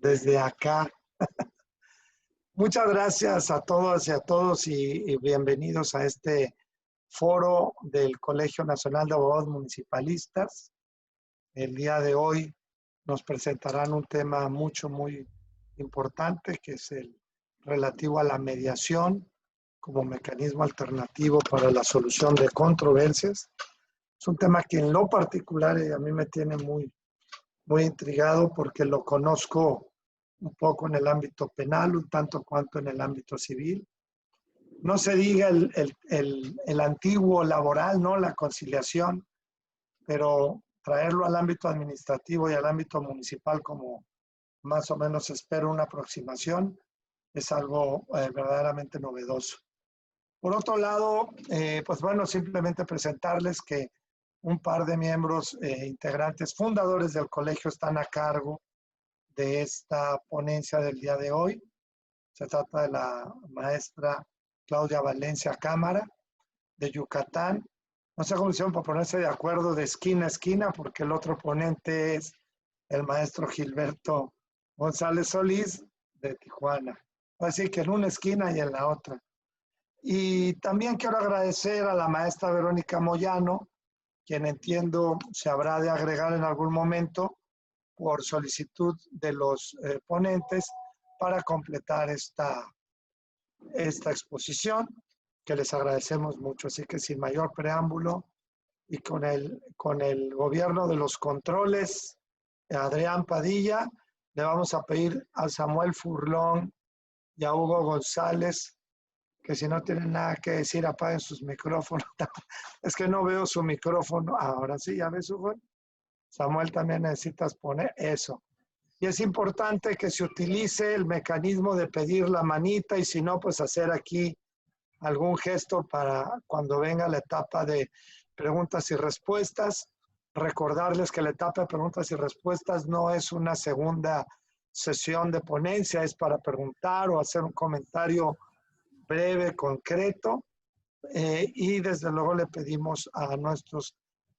desde acá. Muchas gracias a todas y a todos y bienvenidos a este foro del Colegio Nacional de Abogados Municipalistas. El día de hoy nos presentarán un tema muy importante, que es el relativo a la mediación como mecanismo alternativo para la solución de controversias. Es un tema que en lo particular a mí me tiene muy intrigado porque lo conozco un poco en el ámbito penal, un tanto cuanto en el ámbito civil. No se diga el antiguo laboral, ¿no? La conciliación, pero traerlo al ámbito administrativo y al ámbito municipal, como más o menos espero una aproximación, es algo verdaderamente novedoso. Por otro lado, pues bueno, simplemente presentarles que un par de miembros integrantes fundadores del colegio están a cargo de esta ponencia del día de hoy. Se trata de la maestra Claudia Valencia Cámara, de Yucatán. No sé cómo hicieron para ponerse de acuerdo de esquina a esquina, porque el otro ponente es el maestro Gilberto González Solís, de Tijuana. Así que en una esquina y en la otra. Y también quiero agradecer a la maestra Verónica Moyano, quien entiendo se habrá de agregar en algún momento por solicitud de los ponentes para completar esta exposición, que les agradecemos mucho. Así que sin mayor preámbulo y con el gobierno de los controles, Adrián Padilla, le vamos a pedir a Samuel Furlón y a Hugo González que si no tienen nada que decir apaguen sus micrófonos. Es que no veo su micrófono. Ahora sí, ya ves, Hugo. Samuel, también necesitas poner eso. Y es importante que se utilice el mecanismo de pedir la manita y si no, pues hacer aquí algún gesto para cuando venga la etapa de preguntas y respuestas. Recordarles que la etapa de preguntas y respuestas no es una segunda sesión de ponencia, es para preguntar o hacer un comentario breve, concreto. Y desde luego le pedimos a nuestros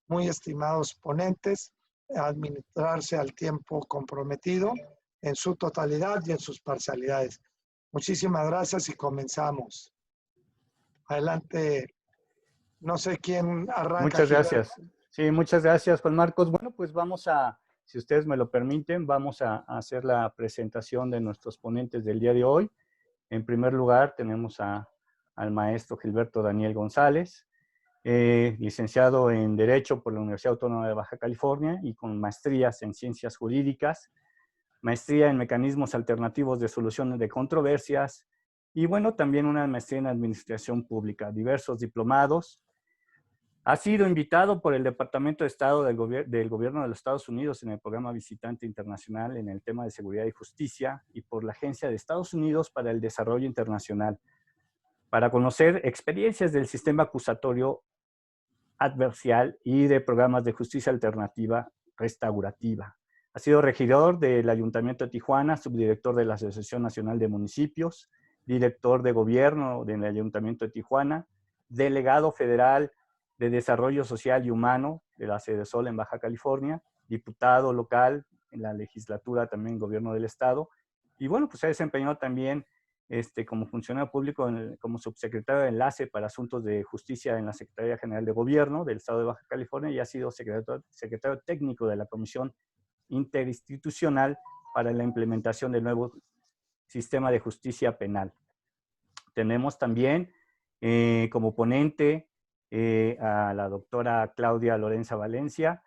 muy estimados ponentes administrarse al tiempo comprometido en su totalidad y en sus parcialidades. Muchísimas gracias y comenzamos. Adelante. No sé quién arranca. Muchas gracias. Sí, muchas gracias, Juan Marcos. Bueno, pues vamos a, si ustedes me lo permiten, vamos a hacer la presentación de nuestros ponentes del día de hoy. En primer lugar, tenemos al maestro Gilberto Daniel González, licenciado en Derecho por la Universidad Autónoma de Baja California y con maestrías en Ciencias Jurídicas, maestría en Mecanismos Alternativos de Solución de Controversias y, bueno, también una maestría en Administración Pública, diversos diplomados. Ha sido invitado por el Departamento de Estado del Gobierno de los Estados Unidos en el programa Visitante Internacional en el tema de Seguridad y Justicia y por la Agencia de Estados Unidos para el Desarrollo Internacional para conocer experiencias del sistema acusatorio adversarial y de programas de justicia alternativa restaurativa. Ha sido regidor del Ayuntamiento de Tijuana, subdirector de la Asociación Nacional de Municipios, director de gobierno del Ayuntamiento de Tijuana, delegado federal de Desarrollo Social y Humano de la Cedesol en Baja California, diputado local en la legislatura también gobierno del estado, y bueno, pues se ha desempeñado también como funcionario público, como subsecretario de Enlace para Asuntos de Justicia en la Secretaría General de Gobierno del estado de Baja California y ha sido secretario técnico de la Comisión Interinstitucional para la implementación del nuevo sistema de justicia penal. Tenemos también como ponente a la doctora Claudia Lorenza Valencia.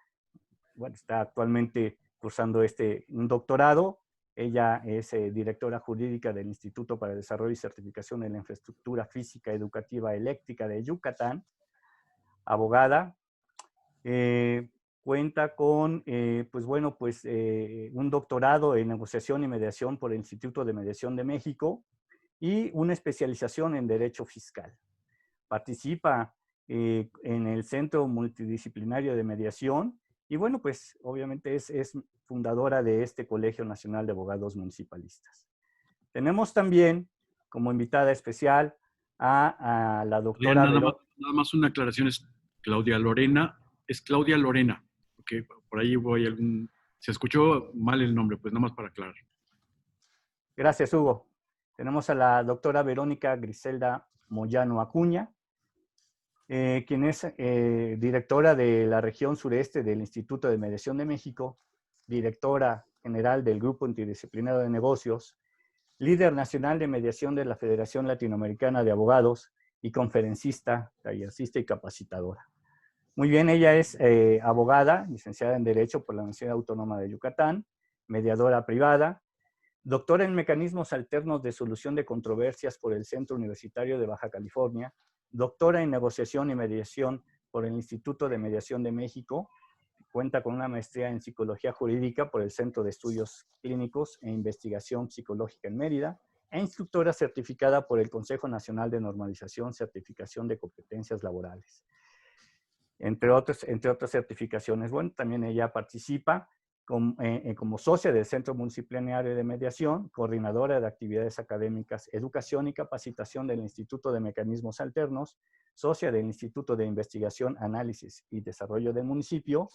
Bueno, está actualmente cursando un doctorado. Ella es directora jurídica del Instituto para el Desarrollo y Certificación de la Infraestructura Física Educativa Eléctrica de Yucatán. Abogada. Cuenta con, un doctorado en negociación y mediación por el Instituto de Mediación de México y una especialización en Derecho Fiscal. Participa en el Centro Multidisciplinario de Mediación y bueno, pues obviamente es fundadora de este Colegio Nacional de Abogados Municipalistas. Tenemos también como invitada especial a la doctora... Nada más una aclaración, es Claudia Lorena, porque por ahí se escuchó mal el nombre, pues nada más para aclarar. Gracias, Hugo. Tenemos a la doctora Verónica Griselda Moyano Acuña, quien es directora de la región sureste del Instituto de Mediación de México, directora general del Grupo Interdisciplinario de Negocios, líder nacional de mediación de la Federación Latinoamericana de Abogados y conferencista, tallercista y capacitadora. Muy bien, ella es abogada, licenciada en Derecho por la Universidad Autónoma de Yucatán, mediadora privada, doctora en Mecanismos Alternos de Solución de Controversias por el Centro Universitario de Baja California, doctora en Negociación y Mediación por el Instituto de Mediación de México, cuenta con una maestría en Psicología Jurídica por el Centro de Estudios Clínicos e Investigación Psicológica en Mérida, e instructora certificada por el Consejo Nacional de Normalización, Certificación de Competencias Laborales, entre otras certificaciones. Bueno, también ella participa como socia del Centro Multidisciplinario de Mediación, coordinadora de actividades académicas, educación y capacitación del Instituto de Mecanismos Alternos, socia del Instituto de Investigación, Análisis y Desarrollo del Municipio,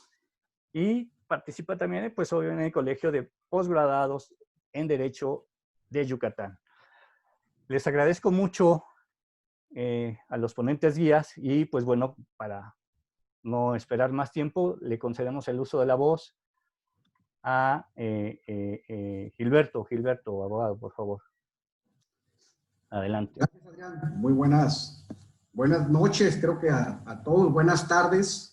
y participa también, pues, obviamente, en el Colegio de Posgraduados en Derecho de Yucatán. Les agradezco mucho a los ponentes guías y, pues, bueno, para no esperar más tiempo, le concedemos el uso de la voz a Gilberto, abogado, por favor. Adelante. Gracias, Adrián. Muy buenas noches, creo que a todos. Buenas tardes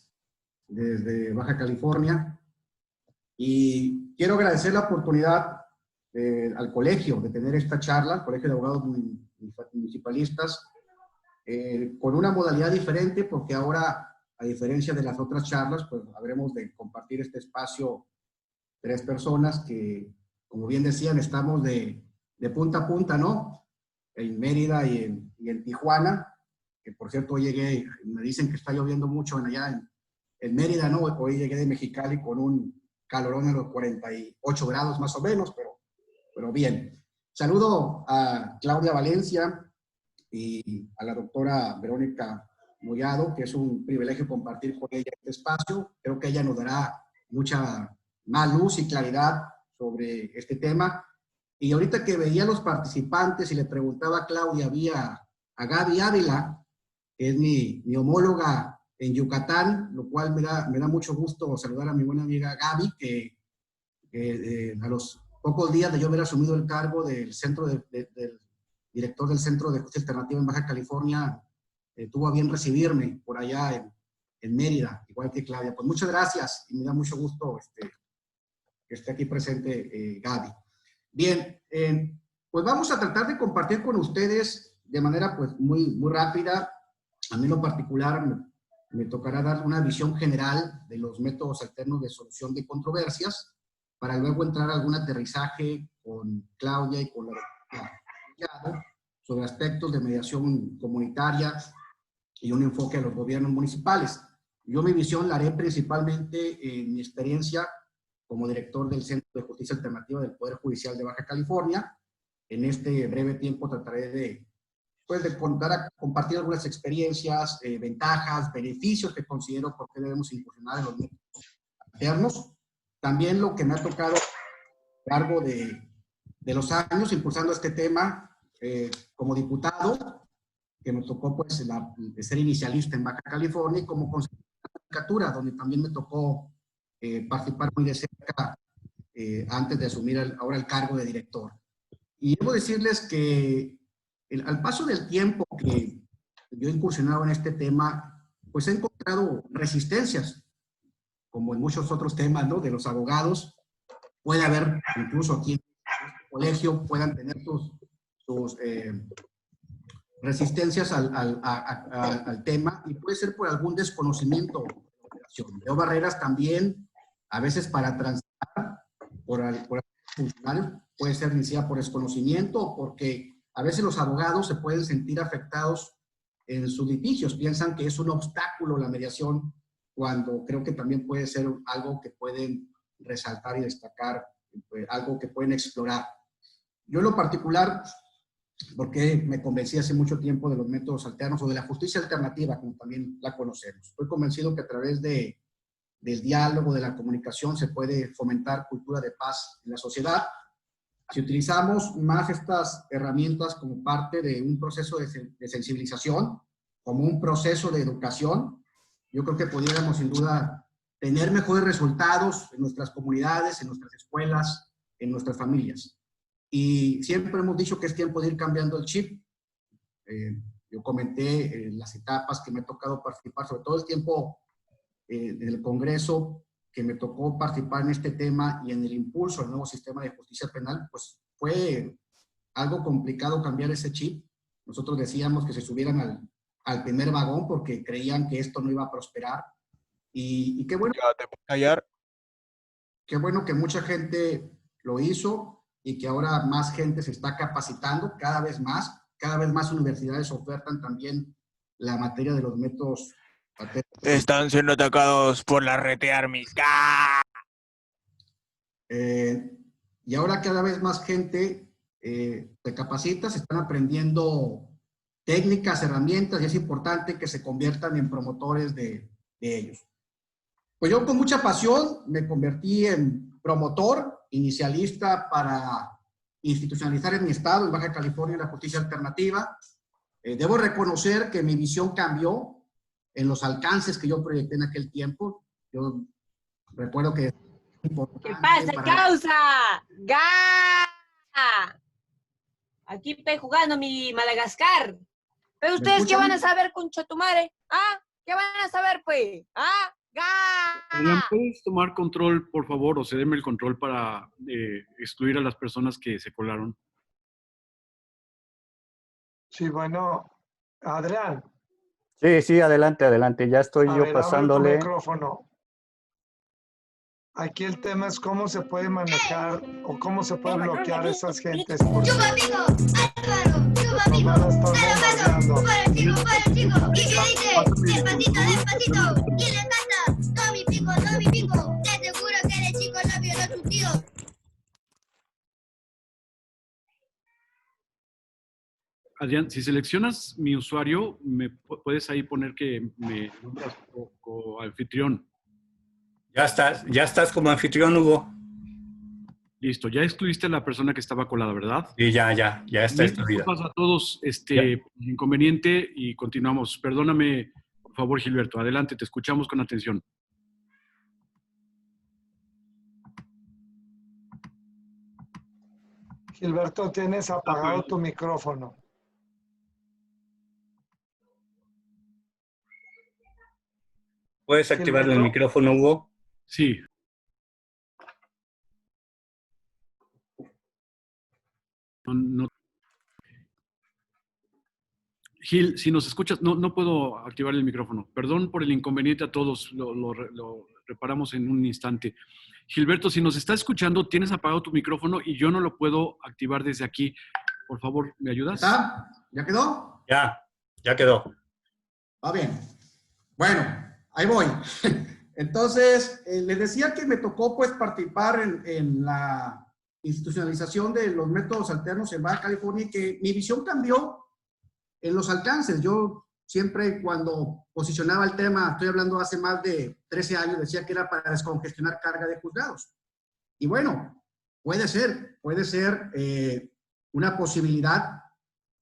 desde Baja California. Y quiero agradecer la oportunidad al colegio de tener esta charla, el Colegio de Abogados Municipalistas, con una modalidad diferente, porque ahora, a diferencia de las otras charlas, pues habremos de compartir este espacio 3 personas que, como bien decían, estamos de punta a punta, ¿no? En Mérida y en Tijuana, que por cierto hoy llegué, me dicen que está lloviendo mucho allá en Mérida, ¿no? Hoy llegué de Mexicali con un calorón de los 48 grados más o menos, pero bien. Saludo a Claudia Valencia y a la doctora Verónica Moyano, que es un privilegio compartir con ella este espacio. Creo que ella nos dará mucha más luz y claridad sobre este tema. Y ahorita que veía a los participantes y le preguntaba a Claudia, había a Gaby Ávila, que es mi homóloga en Yucatán, lo cual me da mucho gusto saludar a mi buena amiga Gaby, que a los pocos días de yo haber asumido el cargo del director del Centro de Justicia Alternativa en Baja California, tuvo a bien recibirme por allá en Mérida, igual que Claudia. Pues muchas gracias y me da mucho gusto que esté aquí presente Gaby. Bien, pues vamos a tratar de compartir con ustedes de manera pues muy rápida. A mí en lo particular me tocará dar una visión general de los métodos alternos de solución de controversias, para luego entrar a algún aterrizaje con Claudia y con la doctora sobre aspectos de mediación comunitaria y un enfoque a los gobiernos municipales. Yo mi visión la haré principalmente en mi experiencia como director del Centro de Justicia Alternativa del Poder Judicial de Baja California. En este breve tiempo trataré de compartir algunas experiencias, ventajas, beneficios que considero por qué debemos incursionar en los métodos alternos. También lo que me ha tocado a lo largo de los años impulsando este tema como diputado, que me tocó pues de ser inicialista en Baja California, y como consejero de la Judicatura, donde también me tocó participar muy de cerca antes de asumir ahora el cargo de director. Y debo decirles que al paso del tiempo que yo he incursionado en este tema, pues he encontrado resistencias, como en muchos otros temas, ¿no? De los abogados. Puede haber, incluso aquí en este colegio, puedan tener sus resistencias al tema, y puede ser por algún desconocimiento. Veo barreras también, a veces para transitar por funcionarios, puede ser iniciada por desconocimiento o porque a veces los abogados se pueden sentir afectados en sus litigios, piensan que es un obstáculo la mediación, cuando creo que también puede ser algo que pueden resaltar y destacar, algo que pueden explorar. Yo en lo particular, porque me convencí hace mucho tiempo de los métodos alternos o de la justicia alternativa, como también la conocemos. Estoy convencido que a través del diálogo, de la comunicación, se puede fomentar cultura de paz en la sociedad. Si utilizamos más estas herramientas como parte de un proceso de sensibilización, como un proceso de educación, yo creo que pudiéramos sin duda tener mejores resultados en nuestras comunidades, en nuestras escuelas, en nuestras familias. Y siempre hemos dicho que es tiempo de ir cambiando el chip. Yo comenté las etapas que me ha tocado participar, sobre todo el tiempo del Congreso, que me tocó participar en este tema y en el impulso del nuevo sistema de justicia penal, pues fue algo complicado cambiar ese chip. Nosotros decíamos que se subieran al primer vagón porque creían que esto no iba a prosperar. Y qué bueno, Ya te puedes callar. qué bueno que mucha gente lo hizo y que ahora más gente se está capacitando cada vez más universidades ofertan también la materia de los métodos. Están siendo atacados por la Red Army. ¡Ah! Y ahora cada vez más gente se capacita, se están aprendiendo técnicas, herramientas, y es importante que se conviertan en promotores de ellos. Pues yo con mucha pasión me convertí en promotor, inicialista para institucionalizar en mi estado, en Baja California, la justicia alternativa. Debo reconocer que mi visión cambió en los alcances que yo proyecté en aquel tiempo. Yo recuerdo que... ¿Qué pasa, causa? ¡Ga! Aquí estoy jugando mi Madagascar. ¿Pero ustedes qué van a saber, concha tu madre? ¿Ah? ¿Qué van a saber, pues? ¿Ah? ¡Ga! ¿Puedes tomar control, por favor, o cederme el control para excluir a las personas que se colaron? Sí, bueno, Adrián. Sí, sí, adelante, adelante. Ya estoy A yo ver, abre pasándole. tu micrófono. Aquí el tema es cómo se puede manejar o cómo se puede bloquear a esas gentes. Porque ¡Chupa pico! ¡Álvaro! ¡Chupa pico! van a estar bombardeando. ¡Para chico! ¡Para chico! ¿Y qué dice? ¡Despacito, despacito! ¿Quién le canta? ¡No mi pico, no mi pico! Te aseguro que el chico no violó a su tío. Adrián, si seleccionas mi usuario, me puedes ahí poner que me nombras como anfitrión. Ya estás como anfitrión, Hugo. Listo, ya excluiste a la persona que estaba colada, ¿verdad? Sí, ya está excluida. Disculpas a todos, inconveniente, y continuamos. Perdóname, por favor, Gilberto. Adelante, te escuchamos con atención. Gilberto, tienes apagado tu micrófono. ¿Puedes activarle el Gilberto. micrófono, Hugo? Sí. No. Gil, si nos escuchas, no puedo activar el micrófono. Perdón por el inconveniente a todos, lo reparamos en un instante. Gilberto, si nos estás escuchando, tienes apagado tu micrófono y yo no lo puedo activar desde aquí. Por favor, ¿me ayudas? ¿Está? ¿Ya quedó? Ya quedó. Va bien. Bueno, ahí voy. Entonces, les decía que me tocó pues participar en la institucionalización de los métodos alternos en Baja California y que mi visión cambió en los alcances. Yo siempre cuando posicionaba el tema, estoy hablando hace más de 13 años, decía que era para descongestionar carga de juzgados. Y bueno, puede ser una posibilidad,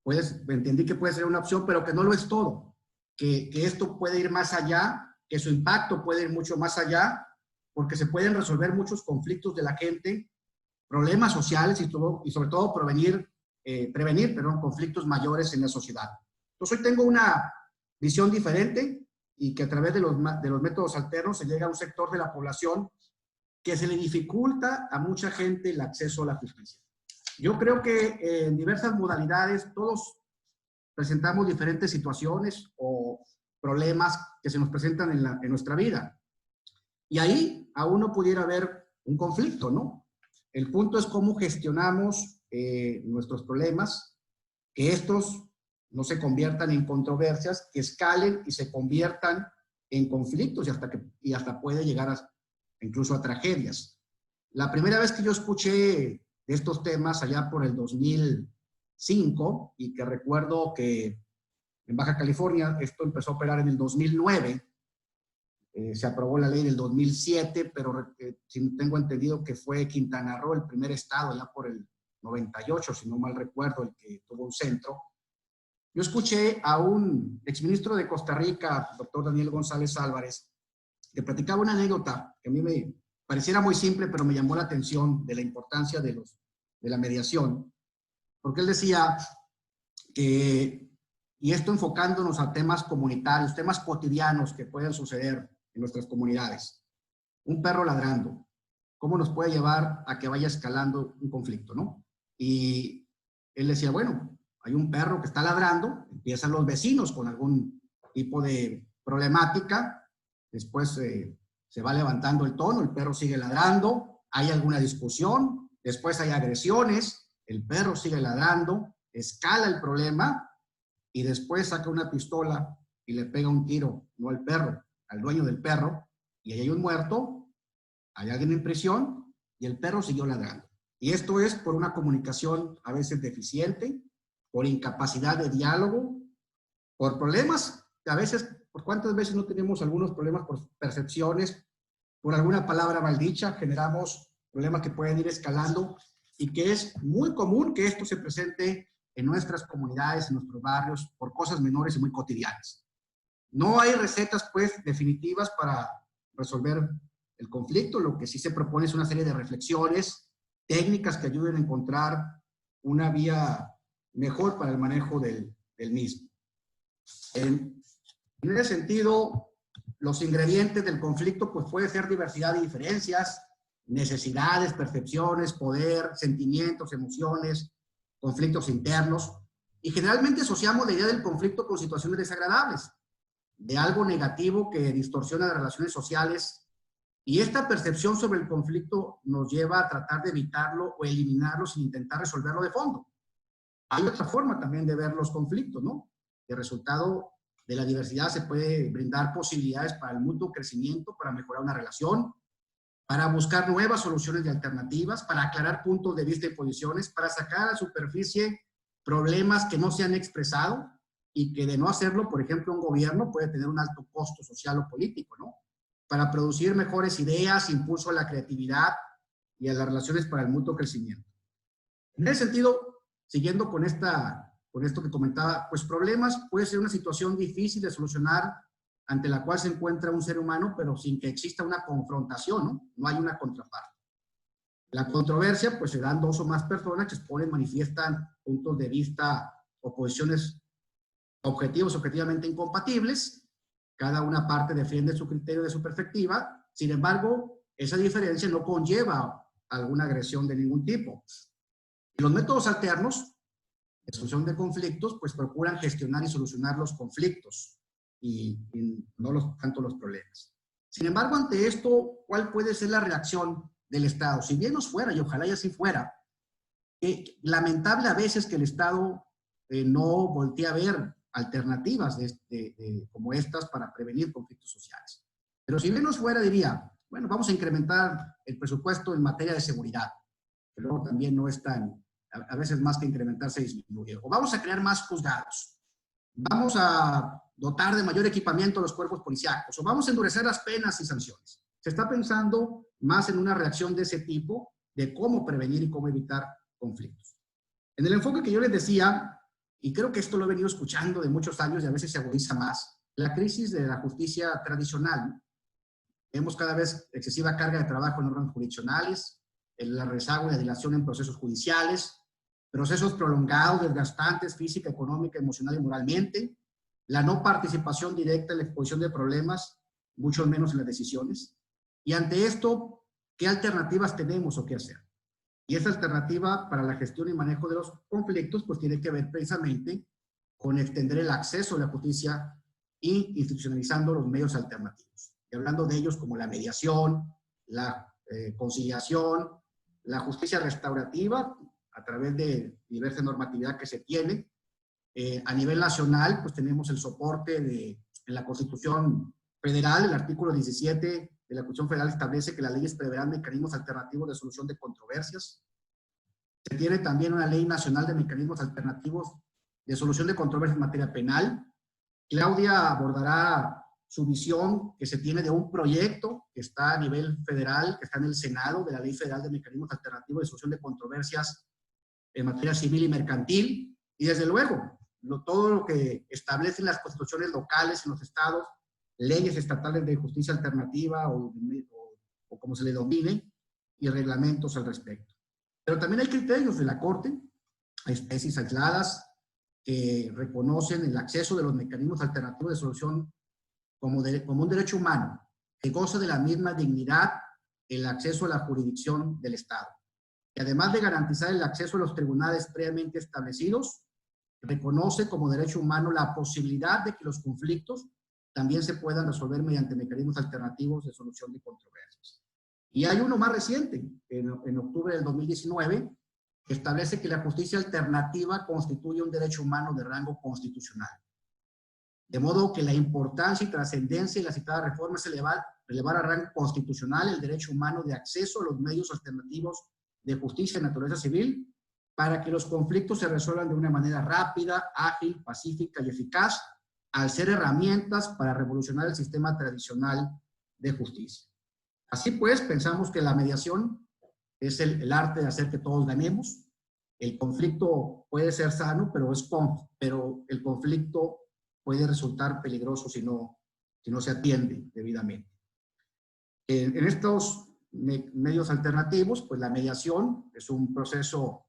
entendí que puede ser una opción, pero que no lo es todo. Que esto puede ir más allá, que su impacto puede ir mucho más allá, porque se pueden resolver muchos conflictos de la gente, problemas sociales y sobre todo prevenir conflictos mayores en la sociedad. Entonces hoy tengo una visión diferente y que a través de los métodos alternos se llega a un sector de la población que se le dificulta a mucha gente el acceso a la justicia. Yo creo que en diversas modalidades todos presentamos diferentes situaciones o problemas que se nos presentan en nuestra vida. Y ahí aún no pudiera haber un conflicto, ¿no? El punto es cómo gestionamos nuestros problemas, que estos no se conviertan en controversias, que escalen y se conviertan en conflictos y hasta puede llegar incluso a tragedias. La primera vez que yo escuché de estos temas allá por el 2005 y que recuerdo que en Baja California esto empezó a operar en el 2009, se aprobó la ley del 2007, pero si tengo entendido que fue Quintana Roo el primer estado, ya por el 98, si no mal recuerdo, el que tuvo un centro, yo escuché a un exministro de Costa Rica, doctor Daniel González Álvarez, que platicaba una anécdota que a mí me pareciera muy simple, pero me llamó la atención de la importancia de la mediación, porque él decía que, y esto enfocándonos a temas comunitarios, temas cotidianos que pueden suceder en nuestras comunidades, un perro ladrando, ¿cómo nos puede llevar a que vaya escalando un conflicto, no? Y él decía, bueno, hay un perro que está ladrando, empiezan los vecinos con algún tipo de problemática, después se va levantando el tono, el perro sigue ladrando, hay alguna discusión, después hay agresiones, el perro sigue ladrando, escala el problema y después saca una pistola y le pega un tiro, no al perro, al dueño del perro, y ahí hay un muerto, hay alguien en prisión y el perro siguió ladrando. Y esto es por una comunicación a veces deficiente, por incapacidad de diálogo, por problemas, a veces, por cuántas veces no tenemos algunos problemas por percepciones, por alguna palabra maldicha, generamos problemas que pueden ir escalando y que es muy común que esto se presente en nuestras comunidades, en nuestros barrios, por cosas menores y muy cotidianas. No hay recetas, pues, definitivas para resolver el conflicto. Lo que sí se propone es una serie de reflexiones, técnicas que ayuden a encontrar una vía mejor para el manejo del mismo. En ese sentido, los ingredientes del conflicto pues puede ser diversidad de diferencias, necesidades, percepciones, poder, sentimientos, emociones, conflictos internos, y generalmente asociamos la idea del conflicto con situaciones desagradables, de algo negativo que distorsiona las relaciones sociales, y esta percepción sobre el conflicto nos lleva a tratar de evitarlo o eliminarlo sin intentar resolverlo de fondo. Hay otra forma también de ver los conflictos, ¿no? El resultado de la diversidad se puede brindar posibilidades para el mutuo crecimiento, para mejorar una relación, para buscar nuevas soluciones y alternativas, para aclarar puntos de vista y posiciones, para sacar a la superficie problemas que no se han expresado y que de no hacerlo, por ejemplo, un gobierno puede tener un alto costo social o político, ¿no? Para producir mejores ideas, impulso a la creatividad y a las relaciones para el mutuo crecimiento. En ese sentido, siguiendo con esto que comentaba, pues problemas puede ser una situación difícil de solucionar ante la cual se encuentra un ser humano, pero sin que exista una confrontación, ¿no? No hay una contraparte. La controversia, pues se dan dos o más personas que exponen, manifiestan puntos de vista o posiciones objetivamente incompatibles. Cada una parte defiende su criterio de su perspectiva. Sin embargo, esa diferencia no conlleva alguna agresión de ningún tipo. Y los métodos alternos de solución de conflictos, pues procuran gestionar y solucionar los conflictos y no tanto los problemas. Sin embargo, ante esto, ¿cuál puede ser la reacción del Estado? Si bien nos fuera, y ojalá y así fuera, lamentable a veces que el Estado no voltee a ver alternativas como estas para prevenir conflictos sociales. Pero si bien nos fuera, diría, bueno, vamos a incrementar el presupuesto en materia de seguridad, que luego también no es tan, a veces más que incrementarse disminuye. O vamos a crear más juzgados. Vamos a dotar de mayor equipamiento a los cuerpos policíacos. O vamos a endurecer las penas y sanciones. Se está pensando más en una reacción de ese tipo, de cómo prevenir y cómo evitar conflictos. En el enfoque que yo les decía, y creo que esto lo he venido escuchando de muchos años y a veces se agudiza más, la crisis de la justicia tradicional. Vemos cada vez excesiva carga de trabajo en órganos jurisdiccionales, el rezago y la dilación en procesos judiciales, procesos prolongados, desgastantes, física, económica, emocional y moralmente, la no participación directa en la exposición de problemas, mucho menos en las decisiones. Y ante esto, ¿qué alternativas tenemos o qué hacer? Y esa alternativa para la gestión y manejo de los conflictos, pues tiene que ver precisamente con extender el acceso a la justicia e institucionalizando los medios alternativos. Y hablando de ellos como la mediación, la conciliación, la justicia restaurativa, a través de diversa normatividad que se tiene. A nivel nacional, pues tenemos el soporte en la Constitución Federal, el artículo 17 de la Constitución Federal establece que las leyes preverán mecanismos alternativos de solución de controversias. Se tiene también una ley nacional de mecanismos alternativos de solución de controversias en materia penal. Claudia abordará su visión que se tiene de un proyecto que está a nivel federal, que está en el Senado, de la Ley Federal de Mecanismos Alternativos de Solución de Controversias en materia civil y mercantil, y desde luego, todo lo que establecen las constituciones locales en los estados, leyes estatales de justicia alternativa o como se le domine, y reglamentos al respecto. Pero también hay criterios de la Corte, hay especies aisladas que reconocen el acceso de los mecanismos alternativos de solución como un derecho humano, que goza de la misma dignidad el acceso a la jurisdicción del Estado. Y además de garantizar el acceso a los tribunales previamente establecidos, reconoce como derecho humano la posibilidad de que los conflictos también se puedan resolver mediante mecanismos alternativos de solución de controversias. Y hay uno más reciente, en octubre del 2019, que establece que la justicia alternativa constituye un derecho humano de rango constitucional. De modo que la importancia y trascendencia de la citada reforma es elevar a rango constitucional el derecho humano de acceso a los medios alternativos de justicia y naturaleza civil para que los conflictos se resuelvan de una manera rápida, ágil, pacífica y eficaz, al ser herramientas para revolucionar el sistema tradicional de justicia. Así pues, pensamos que la mediación es el arte de hacer que todos ganemos. El conflicto puede ser sano, pero el conflicto puede resultar peligroso si no se atiende debidamente. En estos medios alternativos, pues la mediación es un proceso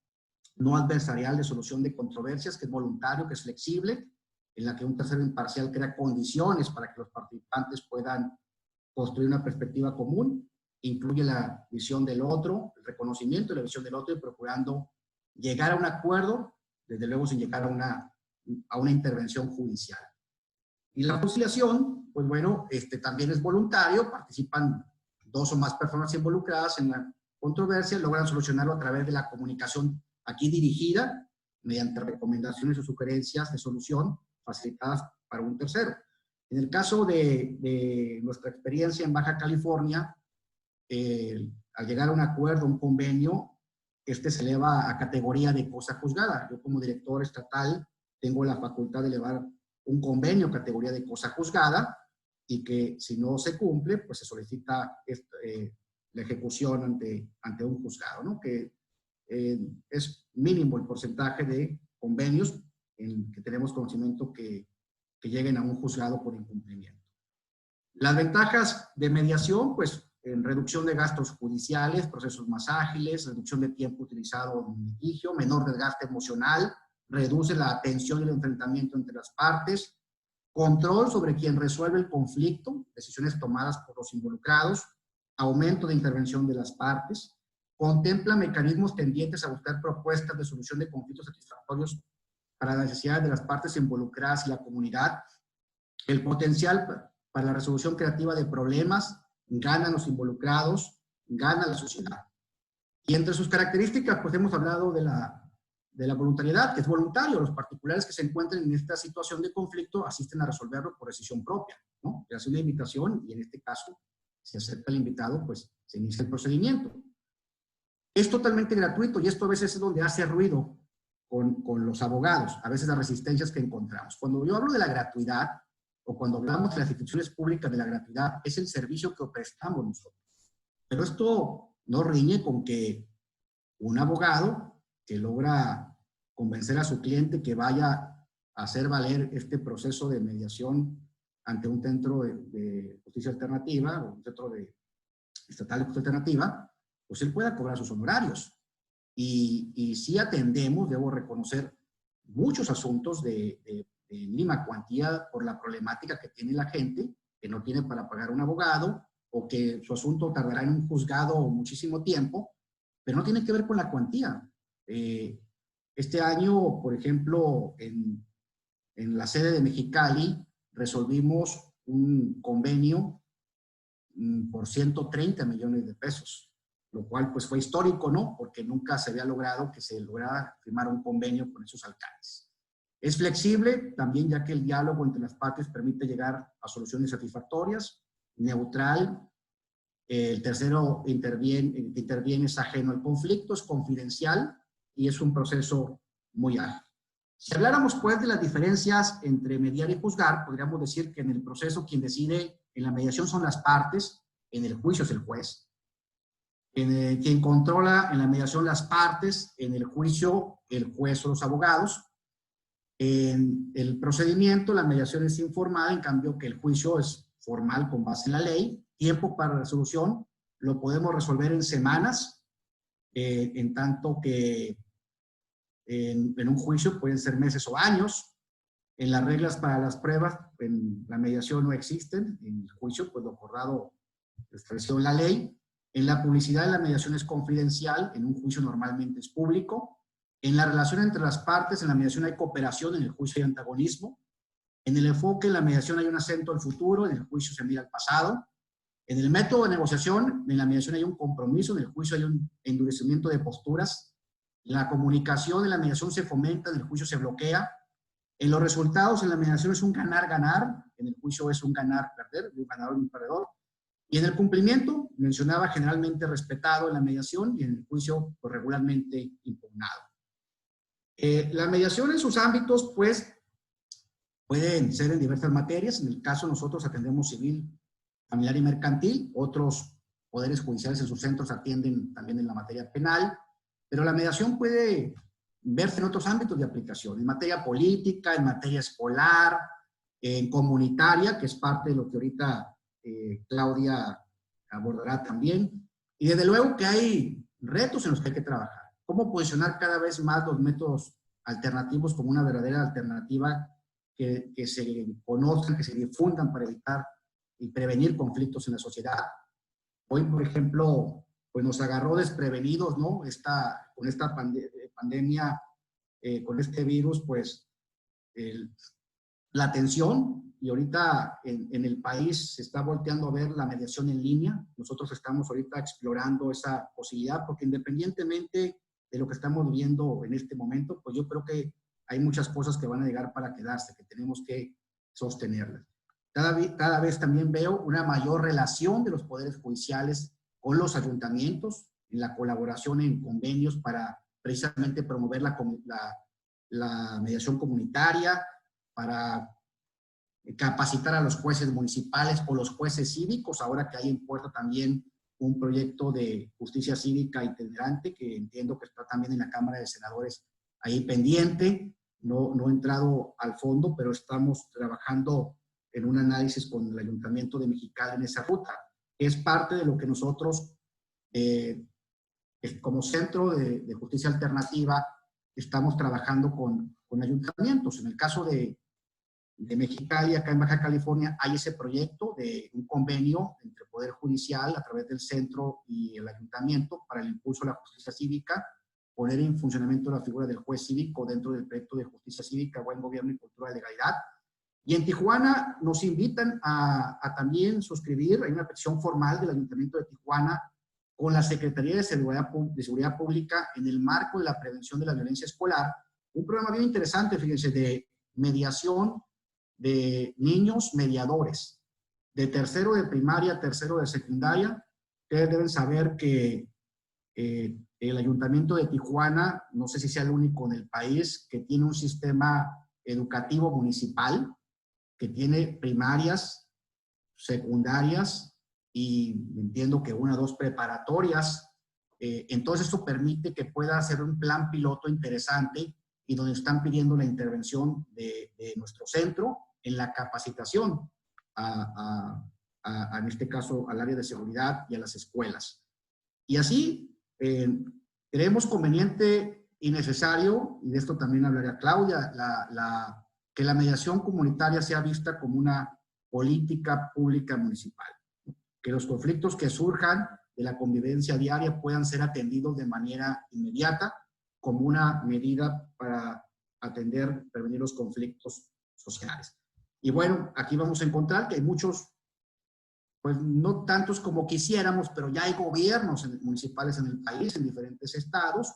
no adversarial de solución de controversias, que es voluntario, que es flexible, en la que un tercero imparcial crea condiciones para que los participantes puedan construir una perspectiva común, incluye la visión del otro, el reconocimiento de la visión del otro y procurando llegar a un acuerdo, desde luego sin llegar a una intervención judicial. Y la conciliación, pues bueno, también es voluntario, participan dos o más personas involucradas en la controversia, logran solucionarlo a través de la comunicación aquí dirigida, mediante recomendaciones o sugerencias de solución facilitadas para un tercero. En el caso de nuestra experiencia en Baja California, al llegar a un acuerdo, un convenio, se eleva a categoría de cosa juzgada. Yo como director estatal tengo la facultad de elevar un convenio a categoría de cosa juzgada y que si no se cumple, pues se solicita la ejecución ante un juzgado, ¿no? Que es mínimo el porcentaje de convenios en que tenemos conocimiento que lleguen a un juzgado por incumplimiento. Las ventajas de mediación, pues en reducción de gastos judiciales, procesos más ágiles, reducción de tiempo utilizado en litigio, menor desgaste emocional, reduce la tensión y el enfrentamiento entre las partes, control sobre quien resuelve el conflicto, decisiones tomadas por los involucrados, aumento de intervención de las partes, contempla mecanismos tendientes a buscar propuestas de solución de conflictos satisfactorios para las necesidades de las partes involucradas y la comunidad, el potencial para la resolución creativa de problemas, ganan los involucrados, gana la sociedad. Y entre sus características, pues hemos hablado de la voluntariedad, que es voluntario. Los particulares que se encuentren en esta situación de conflicto asisten a resolverlo por decisión propia, ¿no? Se hace una invitación y en este caso, si acepta el invitado, pues se inicia el procedimiento. Es totalmente gratuito y esto a veces es donde hace ruido con los abogados, a veces las resistencias que encontramos. Cuando yo hablo de la gratuidad, o cuando hablamos de las instituciones públicas de la gratuidad, es el servicio que prestamos nosotros. Pero esto no riñe con que un abogado que logra convencer a su cliente que vaya a hacer valer este proceso de mediación ante un centro de justicia alternativa, o un centro estatal de justicia alternativa, pues él pueda cobrar sus honorarios. Y sí atendemos, debo reconocer, muchos asuntos de mínima cuantía por la problemática que tiene la gente, que no tiene para pagar un abogado, o que su asunto tardará en un juzgado muchísimo tiempo, pero no tiene que ver con la cuantía. Este año, por ejemplo, en la sede de Mexicali, resolvimos un convenio por 130 millones de pesos, lo cual pues fue histórico, ¿no? Porque nunca se había logrado que se lograra firmar un convenio con esos alcaldes. Es flexible también, ya que el diálogo entre las partes permite llegar a soluciones satisfactorias, neutral, el tercero que interviene es ajeno al conflicto, es confidencial y es un proceso muy ágil. Si habláramos pues de las diferencias entre mediar y juzgar, podríamos decir que en el proceso quien decide en la mediación son las partes, en el juicio es el juez. quien controla en la mediación las partes, en el juicio el juez o los abogados. En el procedimiento la mediación es informal, en cambio que el juicio es formal con base en la ley. Tiempo para resolución lo podemos resolver en semanas, en tanto que en un juicio pueden ser meses o años. En las reglas para las pruebas, en la mediación no existen. En el juicio, pues lo acordado estableció en la ley. En la publicidad, la mediación es confidencial. En un juicio normalmente es público. En la relación entre las partes, en la mediación hay cooperación. En el juicio hay antagonismo. En el enfoque, en la mediación hay un acento al futuro. En el juicio se mira al pasado. En el método de negociación, en la mediación hay un compromiso. En el juicio hay un endurecimiento de posturas. En la comunicación, en la mediación se fomenta. En el juicio se bloquea. En los resultados, en la mediación es un ganar-ganar, en el juicio es un ganar-perder, un ganador y un perdedor. Y en el cumplimiento, mencionaba generalmente respetado en la mediación y en el juicio pues, regularmente impugnado. La mediación en sus ámbitos, pues, pueden ser en diversas materias. En el caso nosotros atendemos civil, familiar y mercantil. Otros poderes judiciales en sus centros atienden también en la materia penal. Pero la mediación puede verse en otros ámbitos de aplicación, en materia política, en materia escolar, en comunitaria, que es parte de lo que ahorita Claudia abordará también. Y desde luego que hay retos en los que hay que trabajar. Cómo posicionar cada vez más los métodos alternativos como una verdadera alternativa que se conozcan, que se difundan para evitar y prevenir conflictos en la sociedad. Hoy, por ejemplo, pues nos agarró desprevenidos, ¿no? Con esta pandemia, con este virus, pues la atención, y ahorita en el país se está volteando a ver la mediación en línea. Nosotros estamos ahorita explorando esa posibilidad, porque independientemente de lo que estamos viendo en este momento, pues yo creo que hay muchas cosas que van a llegar para quedarse, que tenemos que sostenerlas. Cada vez también veo una mayor relación de los poderes judiciales con los ayuntamientos, en la colaboración en convenios para precisamente promover la mediación comunitaria, para capacitar a los jueces municipales o los jueces cívicos, ahora que hay en puerta también un proyecto de justicia cívica itinerante, que entiendo que está también en la Cámara de Senadores ahí pendiente. No he entrado al fondo, pero estamos trabajando en un análisis con el Ayuntamiento de Mexicali en esa ruta. Es parte de lo que nosotros, como Centro de Justicia Alternativa, estamos trabajando con ayuntamientos. En el caso de Mexicali, acá en Baja California, hay ese proyecto de un convenio entre Poder Judicial a través del centro y el ayuntamiento para el impulso de la justicia cívica, poner en funcionamiento la figura del juez cívico dentro del proyecto de justicia cívica, buen gobierno y cultura de legalidad. Y en Tijuana nos invitan a también suscribir, hay una petición formal del Ayuntamiento de Tijuana con la Secretaría de Seguridad Pública en el marco de la prevención de la violencia escolar, un programa bien interesante, fíjense, de mediación de niños mediadores, de tercero de primaria, tercero de secundaria. Ustedes deben saber que el Ayuntamiento de Tijuana, no sé si sea el único en el país, que tiene un sistema educativo municipal, que tiene primarias, secundarias y entiendo que una o dos preparatorias. Entonces eso permite que pueda hacer un plan piloto interesante y donde están pidiendo la intervención de nuestro centro en la capacitación en este caso al área de seguridad y a las escuelas. Y así creemos conveniente y necesario, y de esto también hablaría Claudia, que la mediación comunitaria sea vista como una política pública municipal. Que los conflictos que surjan de la convivencia diaria puedan ser atendidos de manera inmediata como una medida para prevenir los conflictos sociales. Y bueno, aquí vamos a encontrar que hay muchos, pues no tantos como quisiéramos, pero ya hay gobiernos municipales en el país, en diferentes estados,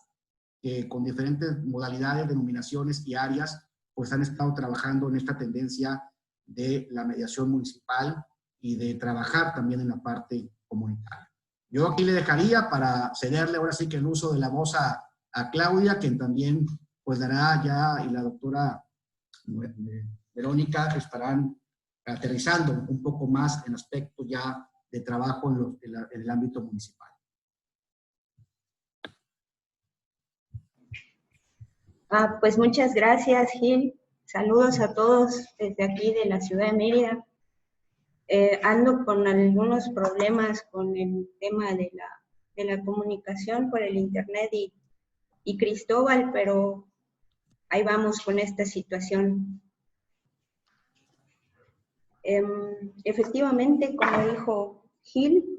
que con diferentes modalidades, denominaciones y áreas, pues han estado trabajando en esta tendencia de la mediación municipal y de trabajar también en la parte comunitaria. Yo aquí le dejaría para cederle ahora sí que el uso de la voz a Claudia, quien también pues dará ya, y la doctora Verónica estarán aterrizando un poco más en aspectos ya de trabajo en el ámbito municipal. Pues muchas gracias, Gil. Saludos a todos desde aquí de la ciudad de Mérida. Ando con algunos problemas con el tema de la comunicación por el internet y Cristóbal, pero ahí vamos con esta situación. Efectivamente, como dijo Gil,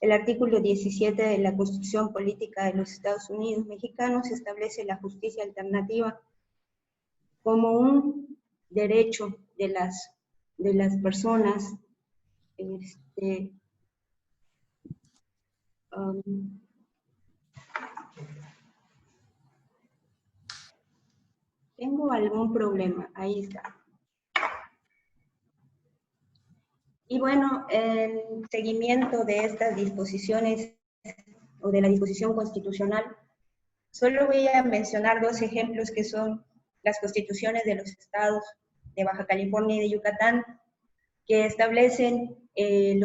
el artículo 17 de la Constitución Política de los Estados Unidos Mexicanos establece la justicia alternativa como un derecho de las personas. Tengo algún problema, ahí está. Y bueno, en seguimiento de estas disposiciones o de la disposición constitucional, solo voy a mencionar dos ejemplos que son las constituciones de los estados de Baja California y de Yucatán, que establecen el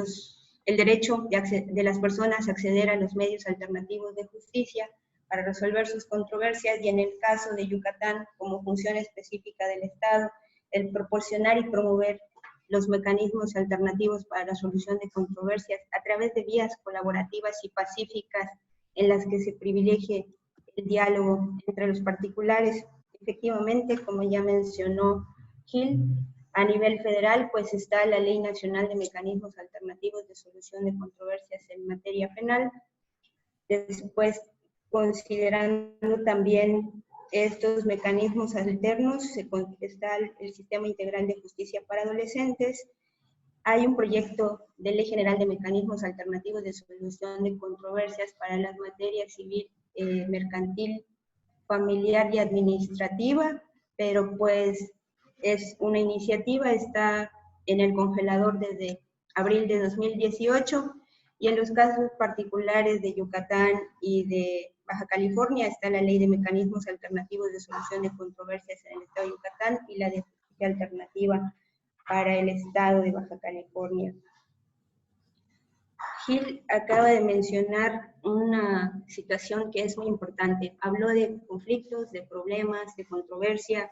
derecho de las personas a acceder a los medios alternativos de justicia para resolver sus controversias, y en el caso de Yucatán, como función específica del Estado, el proporcionar y promover los mecanismos alternativos para la solución de controversias a través de vías colaborativas y pacíficas en las que se privilegie el diálogo entre los particulares. Efectivamente, como ya mencionó Gil, a nivel federal, pues está la Ley Nacional de Mecanismos Alternativos de Solución de Controversias en materia penal. Después, considerando también estos mecanismos alternos, está el Sistema Integral de Justicia para Adolescentes. Hay un proyecto de Ley General de Mecanismos Alternativos de Solución de Controversias para las materias civil, mercantil, familiar y administrativa, pero pues es una iniciativa, está en el congelador desde abril de 2018, y en los casos particulares de Yucatán y de Baja California está la Ley de Mecanismos Alternativos de Solución de Controversias en el Estado de Yucatán y la de Justicia Alternativa para el Estado de Baja California. Gil acaba de mencionar una situación que es muy importante. Habló de conflictos, de problemas, de controversia,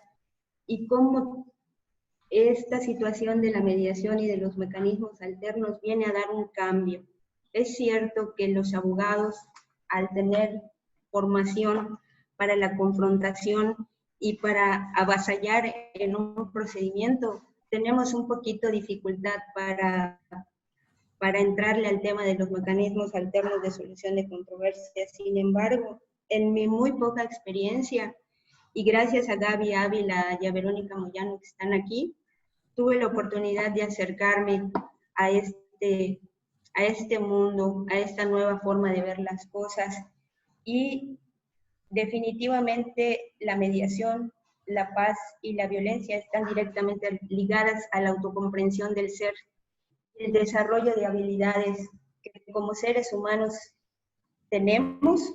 y cómo esta situación de la mediación y de los mecanismos alternos viene a dar un cambio. Es cierto que los abogados, al tener formación para la confrontación y para avasallar en un procedimiento, tenemos un poquito de dificultad para entrarle al tema de los mecanismos alternos de solución de controversias. Sin embargo, en mi muy poca experiencia, y gracias a Gaby Ávila y a Verónica Moyano que están aquí, tuve la oportunidad de acercarme a este mundo, a esta nueva forma de ver las cosas, y definitivamente la mediación, la paz y la violencia están directamente ligadas a la autocomprensión del ser, el desarrollo de habilidades que como seres humanos tenemos,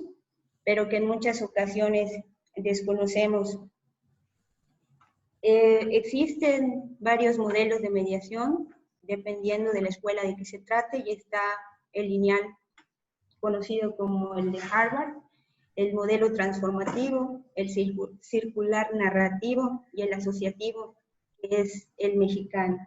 pero que en muchas ocasiones desconocemos. Existen varios modelos de mediación, dependiendo de la escuela de que se trate, y está el lineal conocido como el de Harvard, el modelo transformativo, el circular narrativo y el asociativo, que es el mexicano.